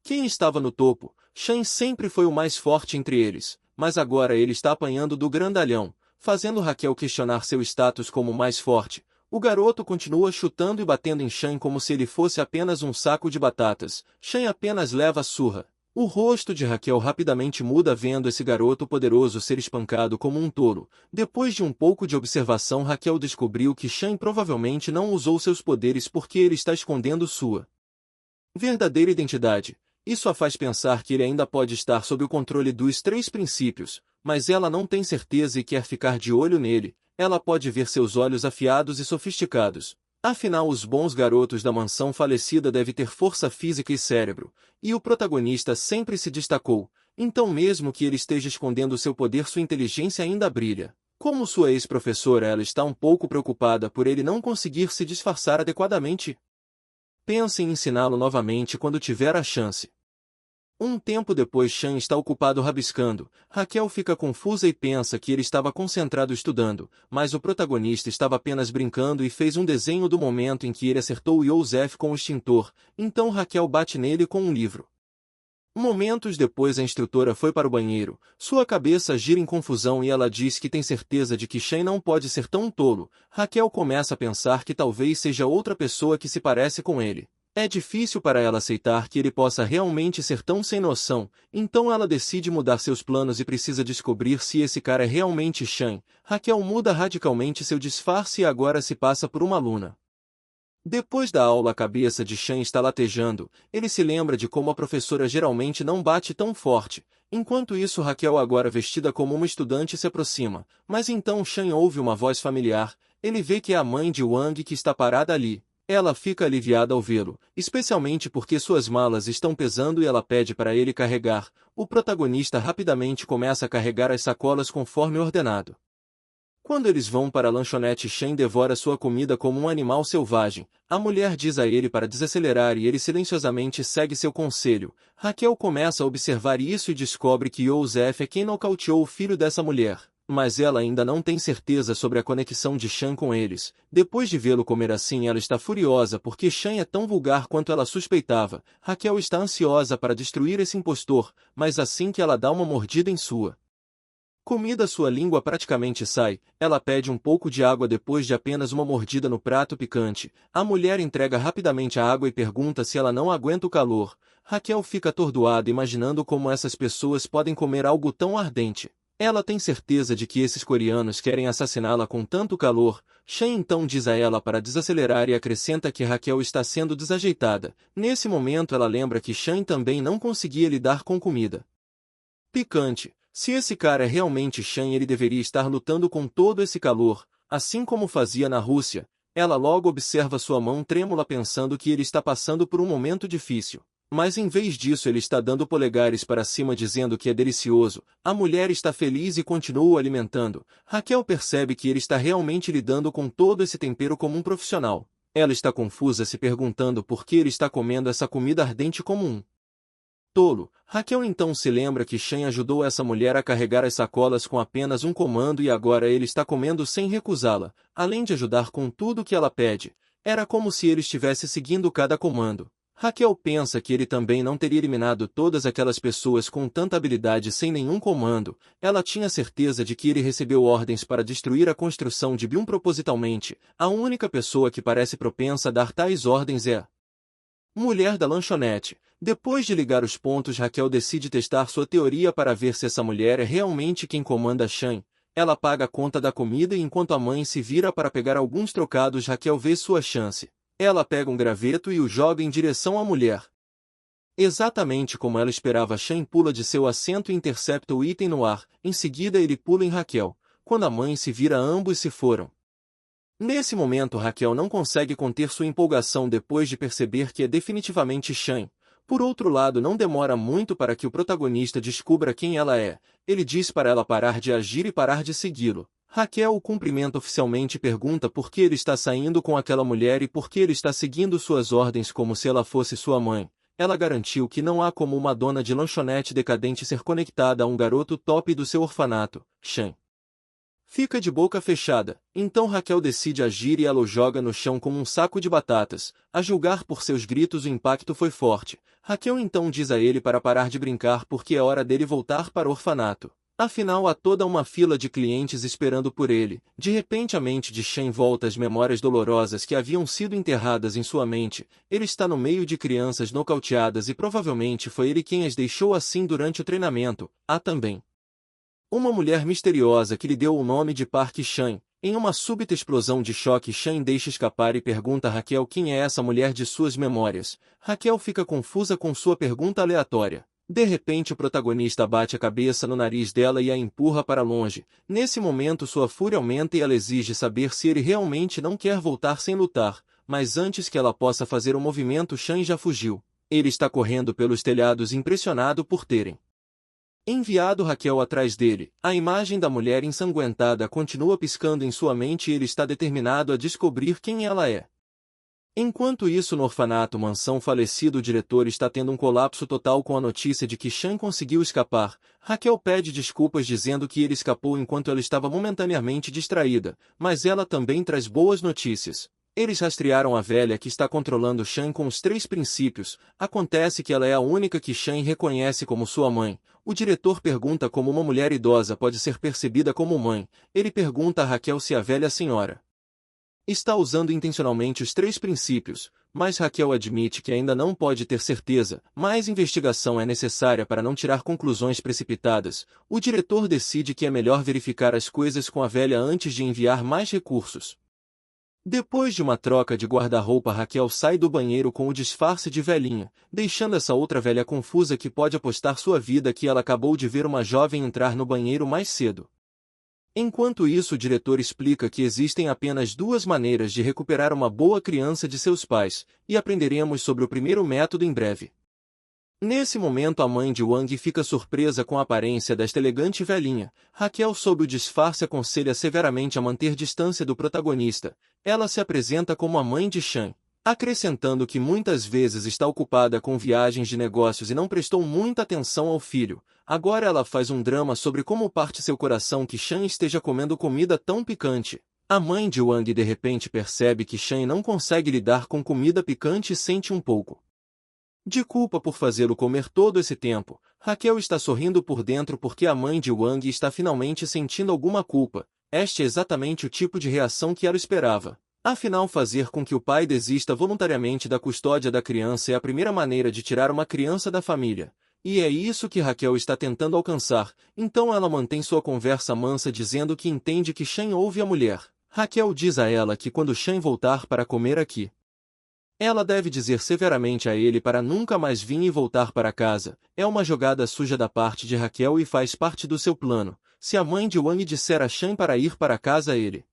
quem estava no topo. Chan sempre foi o mais forte entre eles, mas agora ele está apanhando do grandalhão, fazendo Raquel questionar seu status como mais forte. O garoto continua chutando e batendo em Chan como se ele fosse apenas um saco de batatas. Chan apenas leva a surra. O rosto de Raquel rapidamente muda vendo esse garoto poderoso ser espancado como um touro. Depois de um pouco de observação, Raquel descobriu que Chan provavelmente não usou seus poderes porque ele está escondendo sua verdadeira identidade. Isso a faz pensar que ele ainda pode estar sob o controle dos três princípios, mas ela não tem certeza e quer ficar de olho nele. Ela pode ver seus olhos afiados e sofisticados. Afinal, os bons garotos da mansão falecida devem ter força física e cérebro, e o protagonista sempre se destacou, então mesmo que ele esteja escondendo seu poder, sua inteligência ainda brilha. Como sua ex-professora, ela está um pouco preocupada por ele não conseguir se disfarçar adequadamente. Pensa em ensiná-lo novamente quando tiver a chance. Um tempo depois Chan está ocupado rabiscando. Raquel fica confusa e pensa que ele estava concentrado estudando, mas o protagonista estava apenas brincando e fez um desenho do momento em que ele acertou Joseph com o extintor, então Raquel bate nele com um livro. Momentos depois a instrutora foi para o banheiro. Sua cabeça gira em confusão e ela diz que tem certeza de que Chan não pode ser tão tolo. Raquel começa a pensar que talvez seja outra pessoa que se parece com ele. É difícil para ela aceitar que ele possa realmente ser tão sem noção, então ela decide mudar seus planos e precisa descobrir se esse cara é realmente Chan. Raquel muda radicalmente seu disfarce e agora se passa por uma aluna. Depois da aula a cabeça de Chan está latejando, ele se lembra de como a professora geralmente não bate tão forte. Enquanto isso Raquel, agora vestida como uma estudante, se aproxima, mas então Chan ouve uma voz familiar. Ele vê que é a mãe de Wang que está parada ali. Ela fica aliviada ao vê-lo, especialmente porque suas malas estão pesando e ela pede para ele carregar. O protagonista rapidamente começa a carregar as sacolas conforme ordenado. Quando eles vão para a lanchonete, Chan devora sua comida como um animal selvagem. A mulher diz a ele para desacelerar e ele silenciosamente segue seu conselho. Raquel começa a observar isso e descobre que Joseph é quem nocauteou o filho dessa mulher. Mas ela ainda não tem certeza sobre a conexão de Chan com eles. Depois de vê-lo comer assim, ela está furiosa porque Chan é tão vulgar quanto ela suspeitava. Raquel está ansiosa para destruir esse impostor, mas assim que ela dá uma mordida em sua comida, sua língua praticamente sai. Ela pede um pouco de água depois de apenas uma mordida no prato picante. A mulher entrega rapidamente a água e pergunta se ela não aguenta o calor. Raquel fica atordoada imaginando como essas pessoas podem comer algo tão ardente. Ela tem certeza de que esses coreanos querem assassiná-la com tanto calor. Chan então diz a ela para desacelerar e acrescenta que Raquel está sendo desajeitada. Nesse momento ela lembra que Chan também não conseguia lidar com comida picante. Se esse cara é realmente Chan, ele deveria estar lutando com todo esse calor, assim como fazia na Rússia. Ela logo observa sua mão trêmula pensando que ele está passando por um momento difícil. Mas em vez disso ele está dando polegares para cima dizendo que é delicioso. A mulher está feliz e continua o alimentando. Raquel percebe que ele está realmente lidando com todo esse tempero como um profissional. Ela está confusa se perguntando por que ele está comendo essa comida ardente como um tolo. Raquel então se lembra que Chan ajudou essa mulher a carregar as sacolas com apenas um comando e agora ele está comendo sem recusá-la, além de ajudar com tudo que ela pede. Era como se ele estivesse seguindo cada comando. Raquel pensa que ele também não teria eliminado todas aquelas pessoas com tanta habilidade sem nenhum comando. Ela tinha certeza de que ele recebeu ordens para destruir a construção de Byung propositalmente. A única pessoa que parece propensa a dar tais ordens é a mulher da lanchonete. Depois de ligar os pontos, Raquel decide testar sua teoria para ver se essa mulher é realmente quem comanda Shan. Ela paga a conta da comida e enquanto a mãe se vira para pegar alguns trocados, Raquel vê sua chance. Ela pega um graveto e o joga em direção à mulher. Exatamente como ela esperava, Shan pula de seu assento e intercepta o item no ar. Em seguida ele pula em Raquel. Quando a mãe se vira, ambos se foram. Nesse momento, Raquel não consegue conter sua empolgação depois de perceber que é definitivamente Shan. Por outro lado, não demora muito para que o protagonista descubra quem ela é. Ele diz para ela parar de agir e parar de segui-lo. Raquel o cumprimenta oficialmente e pergunta por que ele está saindo com aquela mulher e por que ele está seguindo suas ordens como se ela fosse sua mãe. Ela garantiu que não há como uma dona de lanchonete decadente ser conectada a um garoto top do seu orfanato, Shan. Fica de boca fechada, então Raquel decide agir e ela o joga no chão como um saco de batatas. A julgar por seus gritos, o impacto foi forte. Raquel então diz a ele para parar de brincar porque é hora dele voltar para o orfanato. Afinal, há toda uma fila de clientes esperando por ele. De repente a mente de Shan volta às memórias dolorosas que haviam sido enterradas em sua mente. Ele está no meio de crianças nocauteadas e provavelmente foi ele quem as deixou assim durante o treinamento. Há também uma mulher misteriosa que lhe deu o nome de Park Shan. Em uma súbita explosão de choque, Shan deixa escapar e pergunta a Raquel quem é essa mulher de suas memórias. Raquel fica confusa com sua pergunta aleatória. De repente o protagonista bate a cabeça no nariz dela e a empurra para longe. Nesse momento sua fúria aumenta e ela exige saber se ele realmente não quer voltar sem lutar. Mas antes que ela possa fazer um movimento, Shan já fugiu. Ele está correndo pelos telhados impressionado por terem enviado Raquel atrás dele. A imagem da mulher ensanguentada continua piscando em sua mente e ele está determinado a descobrir quem ela é. Enquanto isso, no orfanato mansão falecido, o diretor está tendo um colapso total com a notícia de que Shan conseguiu escapar. Raquel pede desculpas dizendo que ele escapou enquanto ela estava momentaneamente distraída, mas ela também traz boas notícias. Eles rastrearam a velha que está controlando Shan com os 3 princípios. Acontece que ela é a única que Shan reconhece como sua mãe. O diretor pergunta como uma mulher idosa pode ser percebida como mãe. Ele pergunta a Raquel se a velha senhora está usando intencionalmente os 3 princípios, mas Raquel admite que ainda não pode ter certeza. Mais investigação é necessária para não tirar conclusões precipitadas. O diretor decide que é melhor verificar as coisas com a velha antes de enviar mais recursos. Depois de uma troca de guarda-roupa, Raquel sai do banheiro com o disfarce de velhinha, deixando essa outra velha confusa que pode apostar sua vida que ela acabou de ver uma jovem entrar no banheiro mais cedo. Enquanto isso, o diretor explica que existem apenas 2 maneiras de recuperar uma boa criança de seus pais, e aprenderemos sobre o primeiro método em breve. Nesse momento a mãe de Wang fica surpresa com a aparência desta elegante velhinha. Raquel, sob o disfarce, aconselha severamente a manter distância do protagonista. Ela se apresenta como a mãe de Shan, acrescentando que muitas vezes está ocupada com viagens de negócios e não prestou muita atenção ao filho. Agora ela faz um drama sobre como parte seu coração que Shan esteja comendo comida tão picante. A mãe de Wang de repente percebe que Shan não consegue lidar com comida picante e sente um pouco de culpa por fazê-lo comer todo esse tempo. Raquel está sorrindo por dentro porque a mãe de Wang está finalmente sentindo alguma culpa. Este é exatamente o tipo de reação que ela esperava. Afinal, fazer com que o pai desista voluntariamente da custódia da criança é a primeira maneira de tirar uma criança da família. E é isso que Raquel está tentando alcançar. Então ela mantém sua conversa mansa dizendo que entende que Shan ouve a mulher. Raquel diz a ela que quando Shan voltar para comer aqui, ela deve dizer severamente a ele para nunca mais vir e voltar para casa. É uma jogada suja da parte de Raquel e faz parte do seu plano. Se a mãe de Wang disser a Shan para ir para casa, ele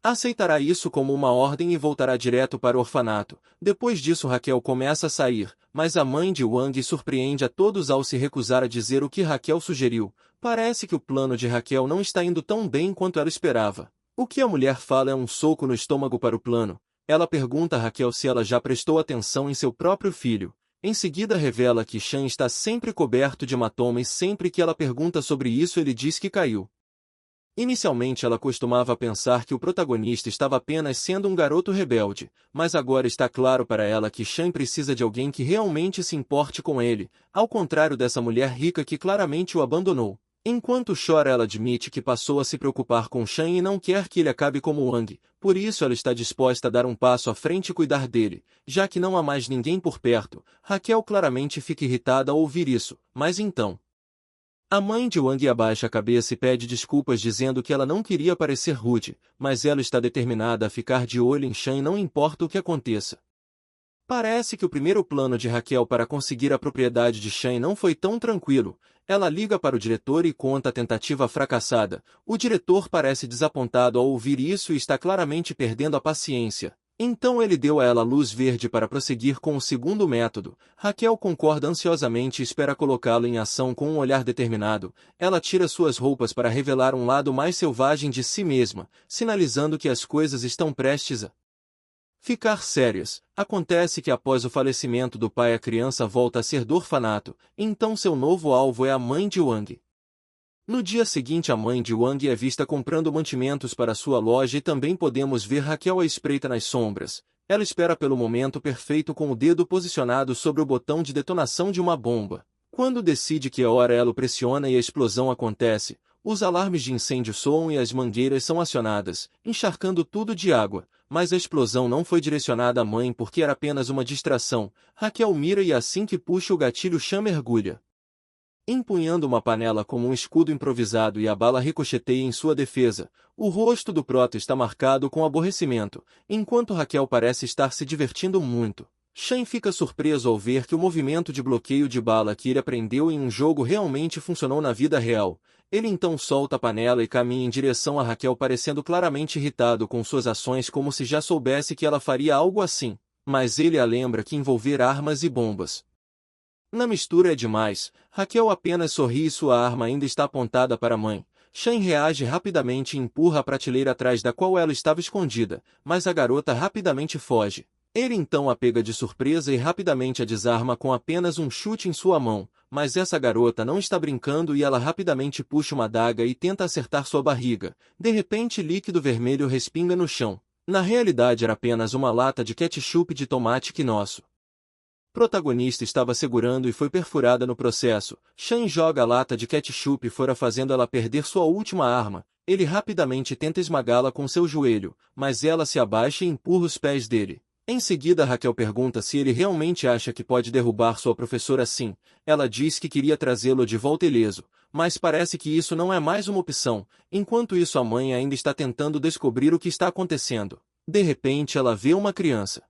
aceitará isso como uma ordem e voltará direto para o orfanato. Depois disso, Raquel começa a sair, mas a mãe de Wang surpreende a todos ao se recusar a dizer o que Raquel sugeriu. Parece que o plano de Raquel não está indo tão bem quanto ela esperava. O que a mulher fala é um soco no estômago para o plano. Ela pergunta a Raquel se ela já prestou atenção em seu próprio filho. Em seguida revela que Shan está sempre coberto de hematoma e sempre que ela pergunta sobre isso ele diz que caiu. Inicialmente ela costumava pensar que o protagonista estava apenas sendo um garoto rebelde, mas agora está claro para ela que Shan precisa de alguém que realmente se importe com ele, ao contrário dessa mulher rica que claramente o abandonou. Enquanto chora, ela admite que passou a se preocupar com Shan e não quer que ele acabe como Wang. Por isso ela está disposta a dar um passo à frente e cuidar dele, já que não há mais ninguém por perto. Raquel claramente fica irritada ao ouvir isso, mas então... A mãe de Wang abaixa a cabeça e pede desculpas dizendo que ela não queria parecer rude, mas ela está determinada a ficar de olho em Shan não importa o que aconteça. Parece que o primeiro plano de Raquel para conseguir a propriedade de Shan não foi tão tranquilo. Ela liga para o diretor e conta a tentativa fracassada. O diretor parece desapontado ao ouvir isso e está claramente perdendo a paciência. Então ele deu a ela luz verde para prosseguir com o segundo método. Raquel concorda ansiosamente e espera colocá-lo em ação com um olhar determinado. Ela tira suas roupas para revelar um lado mais selvagem de si mesma, sinalizando que as coisas estão prestes a ficar sérias. Acontece que após o falecimento do pai a criança volta a ser do orfanato, então seu novo alvo é a mãe de Wang. No dia seguinte a mãe de Wang é vista comprando mantimentos para sua loja e também podemos ver Raquel à espreita nas sombras. Ela espera pelo momento perfeito com o dedo posicionado sobre o botão de detonação de uma bomba. Quando decide que é hora ela o pressiona e a explosão acontece. Os alarmes de incêndio soam e as mangueiras são acionadas, encharcando tudo de água. Mas a explosão não foi direcionada à mãe porque era apenas uma distração. Raquel mira e assim que puxa o gatilho Shan mergulha, empunhando uma panela como um escudo improvisado e a bala ricocheteia em sua defesa. O rosto do prota está marcado com aborrecimento, enquanto Raquel parece estar se divertindo muito. Shan fica surpreso ao ver que o movimento de bloqueio de bala que ele aprendeu em um jogo realmente funcionou na vida real. Ele então solta a panela e caminha em direção a Raquel parecendo claramente irritado com suas ações como se já soubesse que ela faria algo assim. Mas ele a lembra que envolver armas e bombas na mistura é demais. Raquel apenas sorri e sua arma ainda está apontada para a mãe. Shan reage rapidamente e empurra a prateleira atrás da qual ela estava escondida, mas a garota rapidamente foge. Ele então a pega de surpresa e rapidamente a desarma com apenas um chute em sua mão, mas essa garota não está brincando e ela rapidamente puxa uma adaga e tenta acertar sua barriga. De repente líquido vermelho respinga no chão. Na realidade era apenas uma lata de ketchup de tomate que nosso protagonista estava segurando e foi perfurada no processo. Shan joga a lata de ketchup fora fazendo ela perder sua última arma. Ele rapidamente tenta esmagá-la com seu joelho, mas ela se abaixa e empurra os pés dele. Em seguida Raquel pergunta se ele realmente acha que pode derrubar sua professora assim. Ela diz que queria trazê-lo de volta ileso, mas parece que isso não é mais uma opção. Enquanto isso a mãe ainda está tentando descobrir o que está acontecendo. De repente ela vê uma criança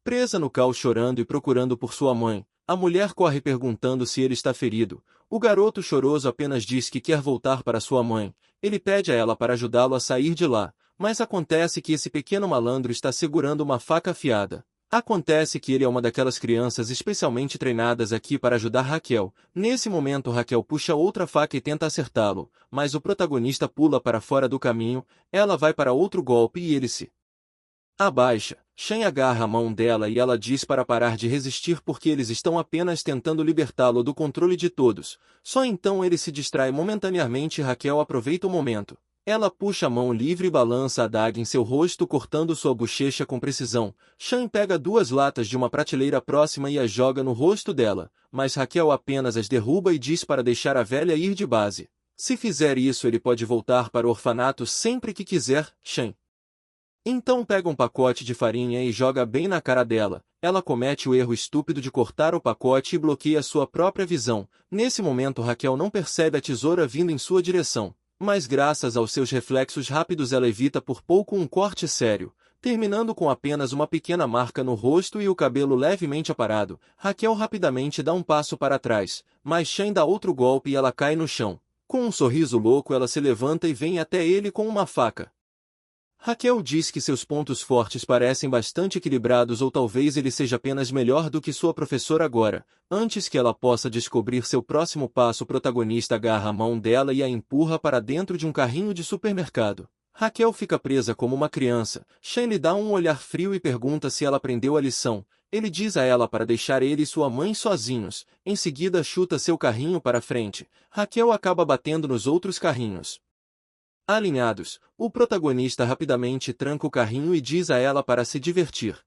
presa no cal chorando e procurando por sua mãe. A mulher corre perguntando se ele está ferido. O garoto choroso apenas diz que quer voltar para sua mãe. Ele pede a ela para ajudá-lo a sair de lá, mas acontece que esse pequeno malandro está segurando uma faca afiada. Acontece que ele é uma daquelas crianças especialmente treinadas aqui para ajudar Raquel. Nesse momento Raquel puxa outra faca e tenta acertá-lo, mas o protagonista pula para fora do caminho. Ela vai para outro golpe e ele se abaixa. Shan agarra a mão dela e ela diz para parar de resistir porque eles estão apenas tentando libertá-lo do controle de todos. Só então ele se distrai momentaneamente e Raquel aproveita o momento. Ela puxa a mão livre e balança a adaga em seu rosto cortando sua bochecha com precisão. Shan pega duas latas de uma prateleira próxima e as joga no rosto dela, mas Raquel apenas as derruba e diz para deixar a velha ir de base. Se fizer isso ele pode voltar para o orfanato sempre que quiser. Shan então pega um pacote de farinha e joga bem na cara dela. Ela comete o erro estúpido de cortar o pacote e bloqueia sua própria visão. Nesse momento Raquel não percebe a tesoura vindo em sua direção, mas graças aos seus reflexos rápidos ela evita por pouco um corte sério, terminando com apenas uma pequena marca no rosto e o cabelo levemente aparado. Raquel rapidamente dá um passo para trás, mas Shan dá outro golpe e ela cai no chão. Com um sorriso louco ela se levanta e vem até ele com uma faca. Raquel diz que seus pontos fortes parecem bastante equilibrados ou talvez ele seja apenas melhor do que sua professora agora. Antes que ela possa descobrir seu próximo passo o protagonista agarra a mão dela e a empurra para dentro de um carrinho de supermercado. Raquel fica presa como uma criança. Shan lhe dá um olhar frio e pergunta se ela aprendeu a lição. Ele diz a ela para deixar ele e sua mãe sozinhos. Em seguida chuta seu carrinho para frente. Raquel acaba batendo nos outros carrinhos. Alinhados, o protagonista rapidamente tranca o carrinho e diz a ela para se divertir.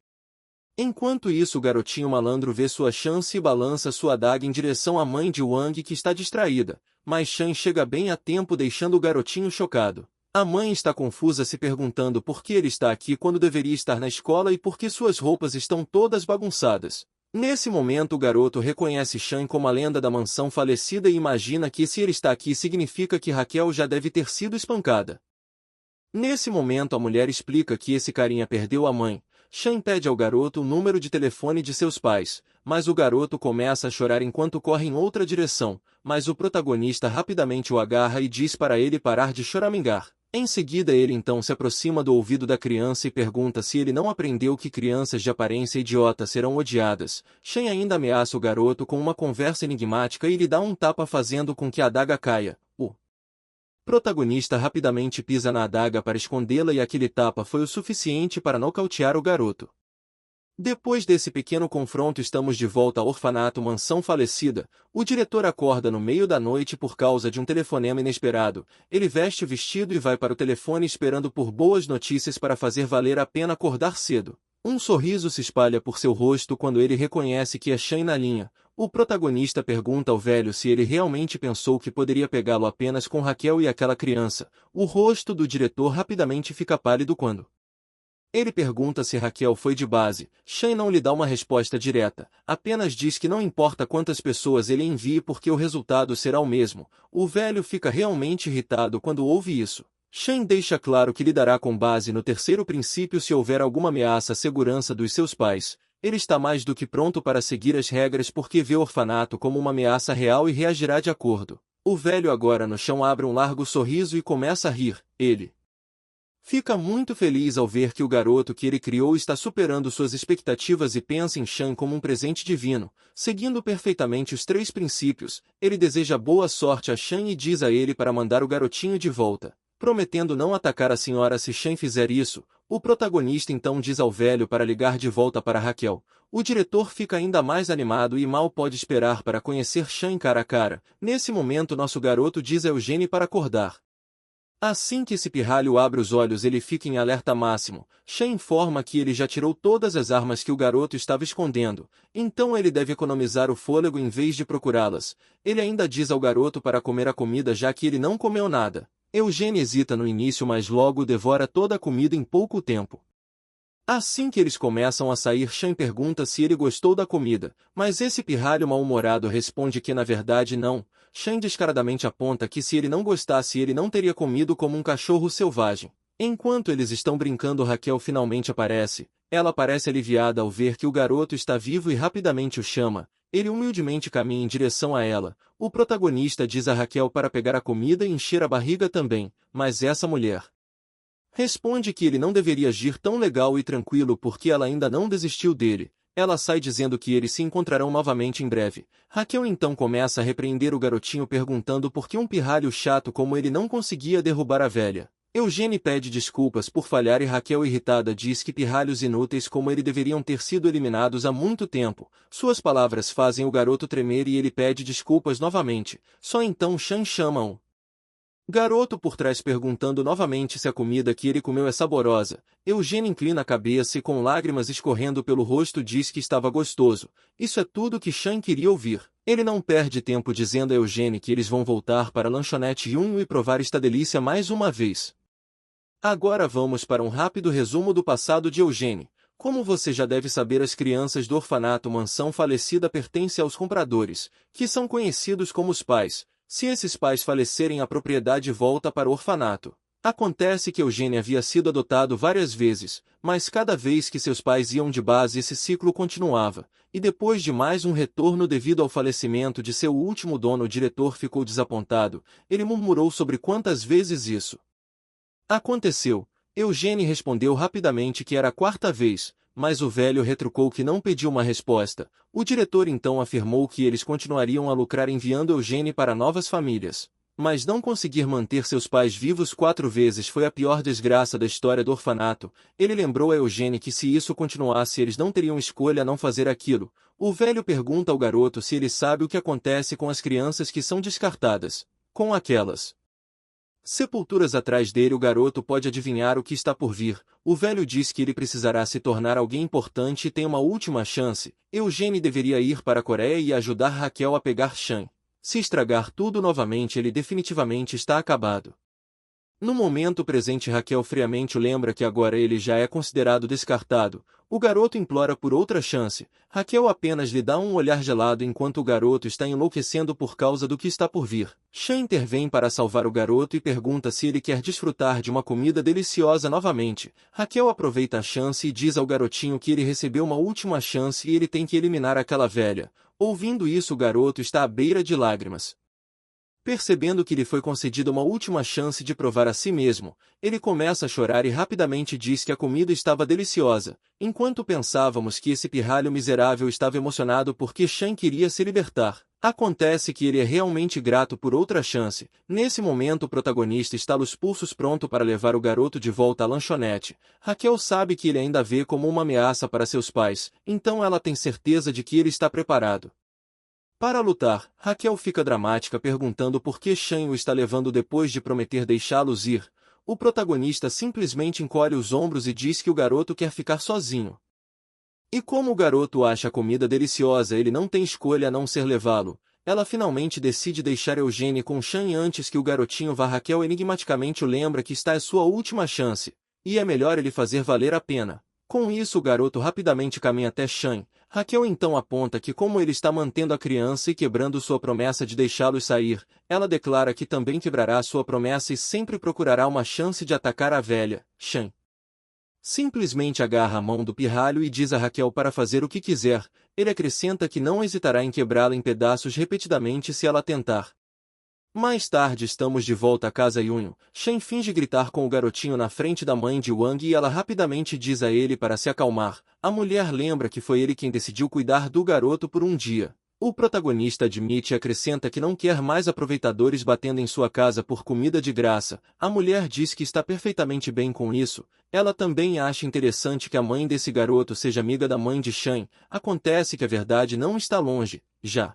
Enquanto isso o garotinho malandro vê sua chance e balança sua adaga em direção à mãe de Wang que está distraída, mas Shan chega bem a tempo deixando o garotinho chocado. A mãe está confusa se perguntando por que ele está aqui quando deveria estar na escola e por que suas roupas estão todas bagunçadas. Nesse momento o garoto reconhece Shan como a lenda da mansão falecida e imagina que se ele está aqui significa que Raquel já deve ter sido espancada. Nesse momento a mulher explica que esse carinha perdeu a mãe. Shan pede ao garoto o número de telefone de seus pais, mas o garoto começa a chorar enquanto corre em outra direção, mas o protagonista rapidamente o agarra e diz para ele parar de choramingar. Em seguida ele então se aproxima do ouvido da criança e pergunta se ele não aprendeu que crianças de aparência idiota serão odiadas. Shan ainda ameaça o garoto com uma conversa enigmática e lhe dá um tapa fazendo com que a adaga caia. O protagonista rapidamente pisa na adaga para escondê-la e aquele tapa foi o suficiente para nocautear o garoto. Depois desse pequeno confronto estamos de volta ao orfanato Mansão Falecida. O diretor acorda no meio da noite por causa de um telefonema inesperado. Ele veste o vestido e vai para o telefone esperando por boas notícias para fazer valer a pena acordar cedo. Um sorriso se espalha por seu rosto quando ele reconhece que é Shan na linha. O protagonista pergunta ao velho se ele realmente pensou que poderia pegá-lo apenas com Raquel e aquela criança. O rosto do diretor rapidamente fica pálido quando ele pergunta se Raquel foi de base. Shan não lhe dá uma resposta direta, apenas diz que não importa quantas pessoas ele envie porque o resultado será o mesmo. O velho fica realmente irritado quando ouve isso. Shan deixa claro que lidará com base no terceiro princípio se houver alguma ameaça à segurança dos seus pais. Ele está mais do que pronto para seguir as regras porque vê o orfanato como uma ameaça real e reagirá de acordo. O velho agora no chão abre um largo sorriso e começa a rir. Ele fica muito feliz ao ver que o garoto que ele criou está superando suas expectativas e pensa em Shan como um presente divino. Seguindo perfeitamente os três princípios, ele deseja boa sorte a Shan e diz a ele para mandar o garotinho de volta, prometendo não atacar a senhora se Shan fizer isso. O protagonista então diz ao velho para ligar de volta para Raquel. O diretor fica ainda mais animado e mal pode esperar para conhecer Shan cara a cara. Nesse momento nosso garoto diz a Eugênie para acordar. Assim que esse pirralho abre os olhos ele fica em alerta máximo. Shan informa que ele já tirou todas as armas que o garoto estava escondendo, então ele deve economizar o fôlego em vez de procurá-las. Ele ainda diz ao garoto para comer a comida já que ele não comeu nada. Eugênie hesita no início mas logo devora toda a comida em pouco tempo. Assim que eles começam a sair Shan pergunta se ele gostou da comida, mas esse pirralho mal-humorado responde que na verdade não. Shan descaradamente aponta que se ele não gostasse ele não teria comido como um cachorro selvagem. Enquanto eles estão brincando Raquel finalmente aparece. Ela parece aliviada ao ver que o garoto está vivo e rapidamente o chama. Ele humildemente caminha em direção a ela. O protagonista diz a Raquel para pegar a comida e encher a barriga também, mas essa mulher responde que ele não deveria agir tão legal e tranquilo porque ela ainda não desistiu dele. Ela sai dizendo que eles se encontrarão novamente em breve. Raquel então começa a repreender o garotinho perguntando por que um pirralho chato como ele não conseguia derrubar a velha. Eugênie pede desculpas por falhar e Raquel irritada diz que pirralhos inúteis como ele deveriam ter sido eliminados há muito tempo. Suas palavras fazem o garoto tremer e ele pede desculpas novamente. Só então Shan chama garoto por trás perguntando novamente se a comida que ele comeu é saborosa. Eugênie inclina a cabeça e com lágrimas escorrendo pelo rosto diz que estava gostoso. Isso é tudo que Shan queria ouvir. Ele não perde tempo dizendo a Eugênie que eles vão voltar para a lanchonete Yun e provar esta delícia mais uma vez. Agora vamos para um rápido resumo do passado de Eugênie. Como você já deve saber, as crianças do orfanato Mansão Falecida pertencem aos compradores, que são conhecidos como os pais. Se esses pais falecerem, a propriedade volta para o orfanato. Acontece que Eugênie havia sido adotado várias vezes, mas cada vez que seus pais iam de base esse ciclo continuava, e depois de mais um retorno devido ao falecimento de seu último dono o diretor ficou desapontado. Ele murmurou sobre quantas vezes isso aconteceu. Eugênie respondeu rapidamente que era a quarta vez, mas o velho retrucou que não pediu uma resposta. O diretor então afirmou que eles continuariam a lucrar enviando Eugênie para novas famílias. Mas não conseguir manter seus pais vivos 4 vezes foi a pior desgraça da história do orfanato. Ele lembrou a Eugênie que se isso continuasse eles não teriam escolha a não fazer aquilo. O velho pergunta ao garoto se ele sabe o que acontece com as crianças que são descartadas. Com aquelas sepulturas atrás dele, o garoto pode adivinhar o que está por vir. O velho diz que ele precisará se tornar alguém importante e tem uma última chance. Eugênie deveria ir para a Coreia e ajudar Raquel a pegar Shan. Se estragar tudo novamente, ele definitivamente está acabado. No momento presente, Raquel friamente lembra que agora ele já é considerado descartado. O garoto implora por outra chance. Raquel apenas lhe dá um olhar gelado enquanto o garoto está enlouquecendo por causa do que está por vir. Shan intervém para salvar o garoto e pergunta se ele quer desfrutar de uma comida deliciosa novamente. Raquel aproveita a chance e diz ao garotinho que ele recebeu uma última chance e ele tem que eliminar aquela velha. Ouvindo isso, o garoto está à beira de lágrimas. Percebendo que lhe foi concedida uma última chance de provar a si mesmo, ele começa a chorar e rapidamente diz que a comida estava deliciosa, enquanto pensávamos que esse pirralho miserável estava emocionado porque Shan queria se libertar. Acontece que ele é realmente grato por outra chance. Nesse momento, o protagonista estala os pulsos pronto para levar o garoto de volta à lanchonete. Raquel sabe que ele ainda vê como uma ameaça para seus pais, então ela tem certeza de que ele está preparado para lutar. Raquel fica dramática perguntando por que Shan o está levando depois de prometer deixá-los ir. O protagonista simplesmente encolhe os ombros e diz que o garoto quer ficar sozinho. E como o garoto acha a comida deliciosa, ele não tem escolha a não ser levá-lo. Ela finalmente decide deixar Eugênie com Shan antes que o garotinho vá. Raquel enigmaticamente o lembra que está a sua última chance, e é melhor ele fazer valer a pena. Com isso, o garoto rapidamente caminha até Shan. Raquel então aponta que como ele está mantendo a criança e quebrando sua promessa de deixá-los sair, ela declara que também quebrará sua promessa e sempre procurará uma chance de atacar a velha. Shan simplesmente agarra a mão do pirralho e diz a Raquel para fazer o que quiser. Ele acrescenta que não hesitará em quebrá-la em pedaços repetidamente se ela tentar. Mais tarde estamos de volta à casa Yunho. Shan finge gritar com o garotinho na frente da mãe de Wang e ela rapidamente diz a ele para se acalmar. A mulher lembra que foi ele quem decidiu cuidar do garoto por um dia. O protagonista admite e acrescenta que não quer mais aproveitadores batendo em sua casa por comida de graça. A mulher diz que está perfeitamente bem com isso. Ela também acha interessante que a mãe desse garoto seja amiga da mãe de Shan. Acontece que a verdade não está longe, já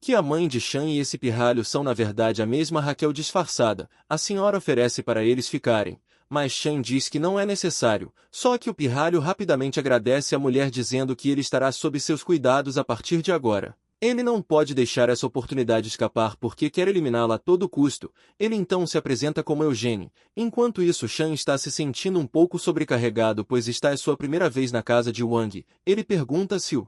que a mãe de Shan e esse pirralho são na verdade a mesma Raquel disfarçada. A senhora oferece para eles ficarem, mas Shan diz que não é necessário, só que o pirralho rapidamente agradece à mulher dizendo que ele estará sob seus cuidados a partir de agora. Ele não pode deixar essa oportunidade escapar porque quer eliminá-la a todo custo. Ele então se apresenta como Eugênie. Enquanto isso, Shan está se sentindo um pouco sobrecarregado pois está a sua primeira vez na casa de Wang. Ele pergunta se o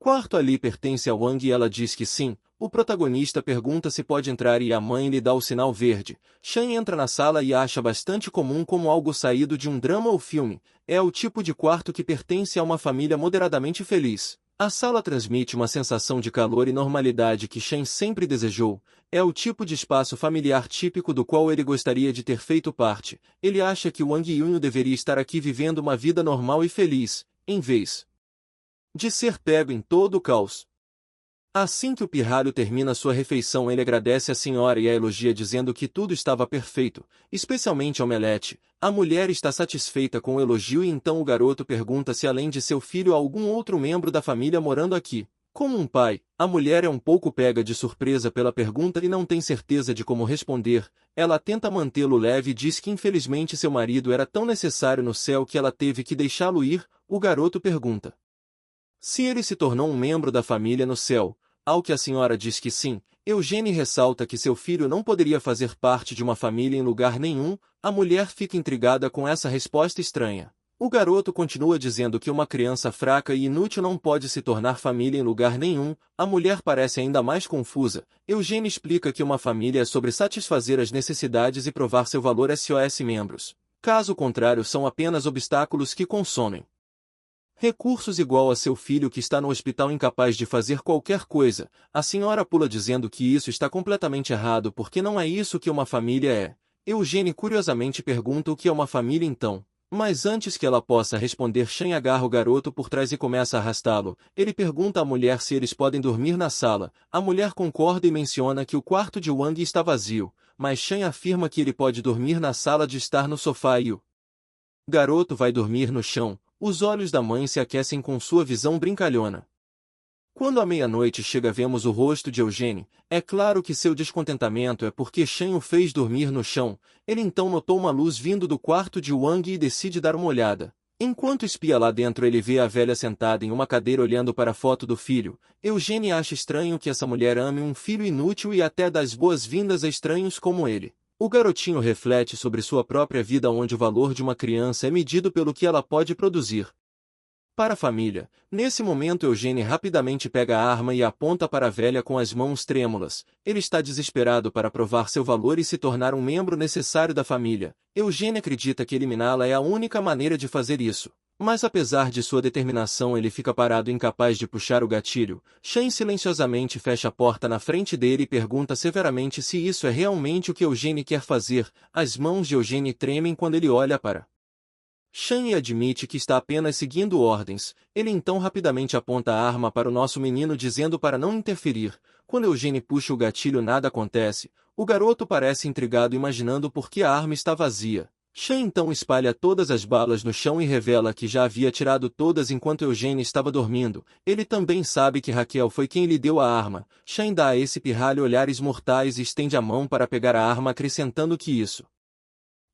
quarto ali pertence a Wang e ela diz que sim. O protagonista pergunta se pode entrar e a mãe lhe dá o sinal verde. Shan entra na sala e acha bastante comum como algo saído de um drama ou filme. É o tipo de quarto que pertence a uma família moderadamente feliz. A sala transmite uma sensação de calor e normalidade que Shan sempre desejou. É o tipo de espaço familiar típico do qual ele gostaria de ter feito parte. Ele acha que Wang Yunho deveria estar aqui vivendo uma vida normal e feliz, em vez de ser pego em todo o caos. Assim que o pirralho termina sua refeição, ele agradece a senhora e a elogia dizendo que tudo estava perfeito, especialmente a omelete. A mulher está satisfeita com o elogio e então o garoto pergunta se além de seu filho há algum outro membro da família morando aqui. Como um pai, a mulher é um pouco pega de surpresa pela pergunta e não tem certeza de como responder. Ela tenta mantê-lo leve e diz que infelizmente seu marido era tão necessário no céu que ela teve que deixá-lo ir. O garoto pergunta se ele se tornou um membro da família no céu, ao que a senhora diz que sim. Eugênie ressalta que seu filho não poderia fazer parte de uma família em lugar nenhum. A mulher fica intrigada com essa resposta estranha. O garoto continua dizendo que uma criança fraca e inútil não pode se tornar família em lugar nenhum. A mulher parece ainda mais confusa. Eugênie explica que uma família é sobre satisfazer as necessidades e provar seu valor SOS membros. Caso contrário, são apenas obstáculos que consomem recursos igual a seu filho que está no hospital incapaz de fazer qualquer coisa. A senhora pula dizendo que isso está completamente errado porque não é isso que uma família é. Eugênie curiosamente pergunta o que é uma família então. Mas antes que ela possa responder, Shan agarra o garoto por trás e começa a arrastá-lo. Ele pergunta à mulher se eles podem dormir na sala. A mulher concorda e menciona que o quarto de Wang está vazio, mas Shan afirma que ele pode dormir na sala de estar no sofá e o garoto vai dormir no chão. Os olhos da mãe se aquecem com sua visão brincalhona. Quando a meia-noite chega, vemos o rosto de Eugênie. É claro que seu descontentamento é porque Shan o fez dormir no chão. Ele então notou uma luz vindo do quarto de Wang e decide dar uma olhada. Enquanto espia lá dentro, ele vê a velha sentada em uma cadeira olhando para a foto do filho. Eugênie acha estranho que essa mulher ame um filho inútil e até dá as boas-vindas a estranhos como ele. O garotinho reflete sobre sua própria vida onde o valor de uma criança é medido pelo que ela pode produzir. Para a família, nesse momento Eugênio rapidamente pega a arma e a aponta para a velha com as mãos trêmulas. Ele está desesperado para provar seu valor e se tornar um membro necessário da família. Eugênio acredita que eliminá-la é a única maneira de fazer isso. Mas apesar de sua determinação ele fica parado incapaz de puxar o gatilho. Shane silenciosamente fecha a porta na frente dele e pergunta severamente se isso é realmente o que Eugênio quer fazer. As mãos de Eugênio tremem quando ele olha para Shane admite que está apenas seguindo ordens. Ele então rapidamente aponta a arma para o nosso menino dizendo para não interferir. Quando Eugênio puxa o gatilho nada acontece. O garoto parece intrigado imaginando por que a arma está vazia. Shane então espalha todas as balas no chão e revela que já havia tirado todas enquanto Eugênio estava dormindo. Ele também sabe que Raquel foi quem lhe deu a arma. Shane dá a esse pirralho olhares mortais e estende a mão para pegar a arma acrescentando que isso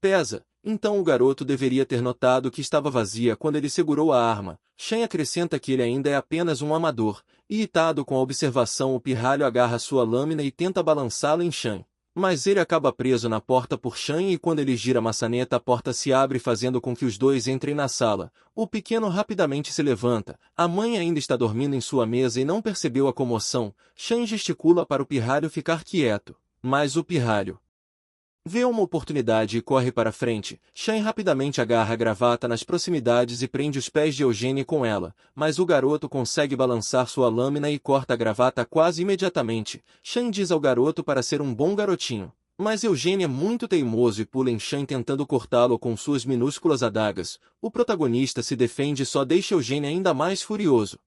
pesa. Então o garoto deveria ter notado que estava vazia quando ele segurou a arma. Shane acrescenta que ele ainda é apenas um amador. Irritado com a observação, o pirralho agarra sua lâmina e tenta balançá-la em Shane. Mas ele acaba preso na porta por Shane e quando ele gira a maçaneta a porta se abre fazendo com que os dois entrem na sala. O pequeno rapidamente se levanta. A mãe ainda está dormindo em sua mesa e não percebeu a comoção. Shane gesticula para o pirralho ficar quieto. Mas o pirralho vê uma oportunidade e corre para frente. Shane rapidamente agarra a gravata nas proximidades e prende os pés de Eugênio com ela, mas o garoto consegue balançar sua lâmina e corta a gravata quase imediatamente. Shane diz ao garoto para ser um bom garotinho. Mas Eugênio é muito teimoso e pula em Shane tentando cortá-lo com suas minúsculas adagas. O protagonista se defende e só deixa Eugênio ainda mais furioso.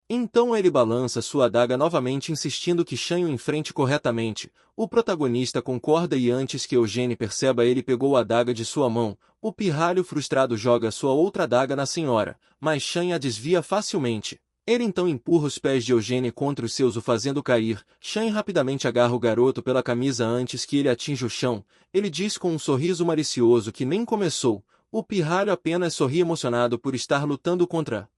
Então ele balança sua adaga novamente insistindo que Shane o enfrente corretamente. O protagonista concorda e antes que Eugênio perceba ele pegou a adaga de sua mão. O pirralho frustrado joga sua outra adaga na senhora, mas Shane a desvia facilmente. Ele então empurra os pés de Eugênio contra os seus o fazendo cair. Shane rapidamente agarra o garoto pela camisa antes que ele atinja o chão. Ele diz com um sorriso malicioso que nem começou. O pirralho apenas sorri emocionado por estar lutando contra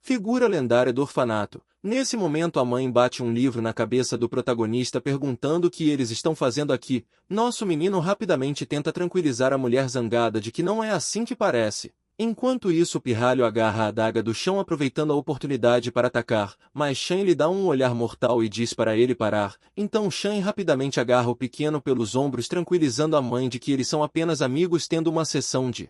figura lendária do orfanato. Nesse momento a mãe bate um livro na cabeça do protagonista perguntando o que eles estão fazendo aqui. Nosso menino rapidamente tenta tranquilizar a mulher zangada de que não é assim que parece. Enquanto isso o pirralho agarra a adaga do chão aproveitando a oportunidade para atacar, mas Shane lhe dá um olhar mortal e diz para ele parar. Então Shane rapidamente agarra o pequeno pelos ombros tranquilizando a mãe de que eles são apenas amigos tendo uma sessão de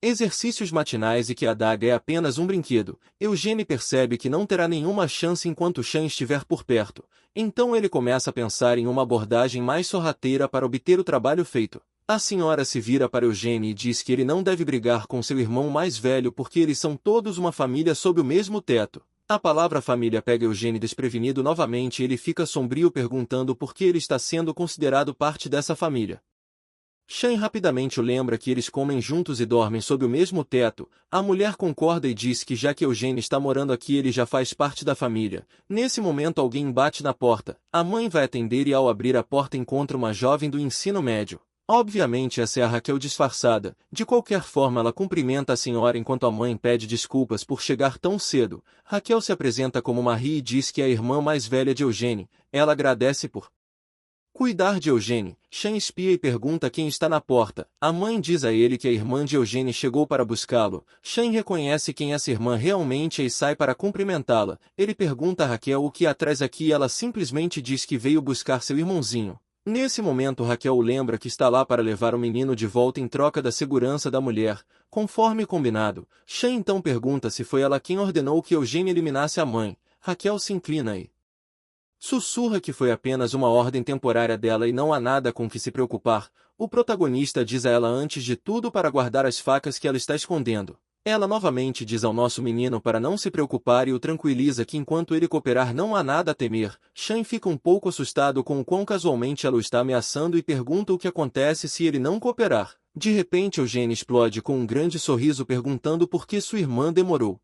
exercícios matinais e que a adaga é apenas um brinquedo. Eugênio percebe que não terá nenhuma chance enquanto Shane estiver por perto. Então ele começa a pensar em uma abordagem mais sorrateira para obter o trabalho feito. A senhora se vira para Eugênio e diz que ele não deve brigar com seu irmão mais velho porque eles são todos uma família sob o mesmo teto. A palavra família pega Eugênio desprevenido novamente e ele fica sombrio perguntando por que ele está sendo considerado parte dessa família. Shane rapidamente o lembra que eles comem juntos e dormem sob o mesmo teto. A mulher concorda e diz que já que Eugênio está morando aqui ele já faz parte da família. Nesse momento alguém bate na porta. A mãe vai atender e ao abrir a porta encontra uma jovem do ensino médio. Obviamente essa é a Raquel disfarçada. De qualquer forma ela cumprimenta a senhora enquanto a mãe pede desculpas por chegar tão cedo. Raquel se apresenta como Marie e diz que é a irmã mais velha de Eugênio. Ela agradece por cuidar de Eugênio. Shane espia e pergunta quem está na porta. A mãe diz a ele que a irmã de Eugênio chegou para buscá-lo. Shane reconhece quem essa irmã realmente é e sai para cumprimentá-la. Ele pergunta a Raquel o que há atrás aqui e ela simplesmente diz que veio buscar seu irmãozinho. Nesse momento Raquel o lembra que está lá para levar o menino de volta em troca da segurança da mulher, conforme combinado. Shane então pergunta se foi ela quem ordenou que Eugênio eliminasse a mãe. Raquel se inclina e sussurra que foi apenas uma ordem temporária dela e não há nada com que se preocupar. O protagonista diz a ela antes de tudo para guardar as facas que ela está escondendo. Ela novamente diz ao nosso menino para não se preocupar e o tranquiliza que enquanto ele cooperar não há nada a temer. Shane fica um pouco assustado com o quão casualmente ela o está ameaçando e pergunta o que acontece se ele não cooperar. De repente Eugênio explode com um grande sorriso perguntando por que sua irmã demorou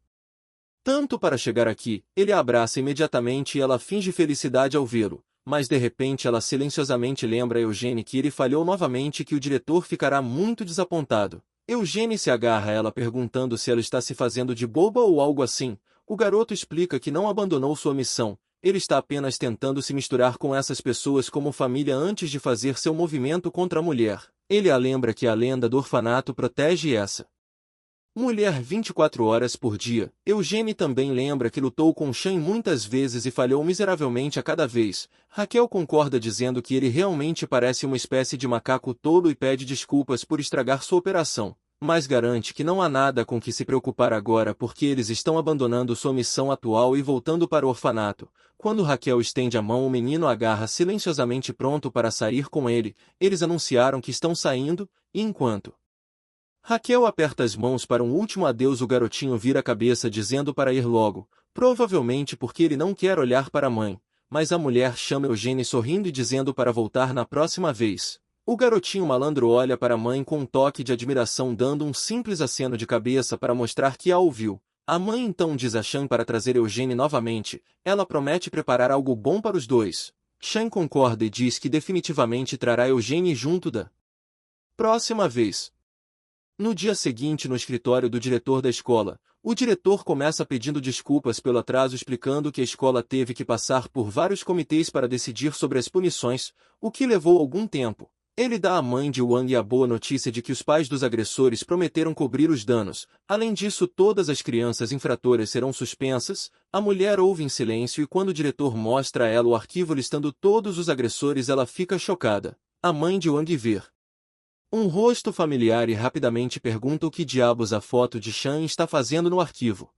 tanto para chegar aqui. Ele a abraça imediatamente e ela finge felicidade ao vê-lo, mas de repente ela silenciosamente lembra a Eugênio que ele falhou novamente e que o diretor ficará muito desapontado. Eugênio se agarra a ela perguntando se ela está se fazendo de boba ou algo assim. O garoto explica que não abandonou sua missão. Ele está apenas tentando se misturar com essas pessoas como família antes de fazer seu movimento contra a mulher. Ele a lembra que a lenda do orfanato protege essa mulher 24 horas por dia. Eugene também lembra que lutou com Shane muitas vezes e falhou miseravelmente a cada vez. Raquel concorda dizendo que ele realmente parece uma espécie de macaco tolo e pede desculpas por estragar sua operação, mas garante que não há nada com que se preocupar agora porque eles estão abandonando sua missão atual e voltando para o orfanato. Quando Raquel estende a mão, o menino agarra silenciosamente pronto para sair com ele. Eles anunciaram que estão saindo, e enquanto Raquel aperta as mãos para um último adeus, o garotinho vira a cabeça dizendo para ir logo, provavelmente porque ele não quer olhar para a mãe, mas a mulher chama Eugene sorrindo e dizendo para voltar na próxima vez. O garotinho malandro olha para a mãe com um toque de admiração, dando um simples aceno de cabeça para mostrar que a ouviu. A mãe então diz a Shan para trazer Eugene novamente. Ela promete preparar algo bom para os dois. Shan concorda e diz que definitivamente trará Eugene junto da próxima vez. No dia seguinte, no escritório do diretor da escola, o diretor começa pedindo desculpas pelo atraso, explicando que a escola teve que passar por vários comitês para decidir sobre as punições, o que levou algum tempo. Ele dá à mãe de Wang a boa notícia de que os pais dos agressores prometeram cobrir os danos. Além disso, todas as crianças infratoras serão suspensas. A mulher ouve em silêncio e quando o diretor mostra a ela o arquivo listando todos os agressores, ela fica chocada. A mãe de Wang vê um rosto familiar e rapidamente pergunta o que diabos a foto de Shan está fazendo no arquivo.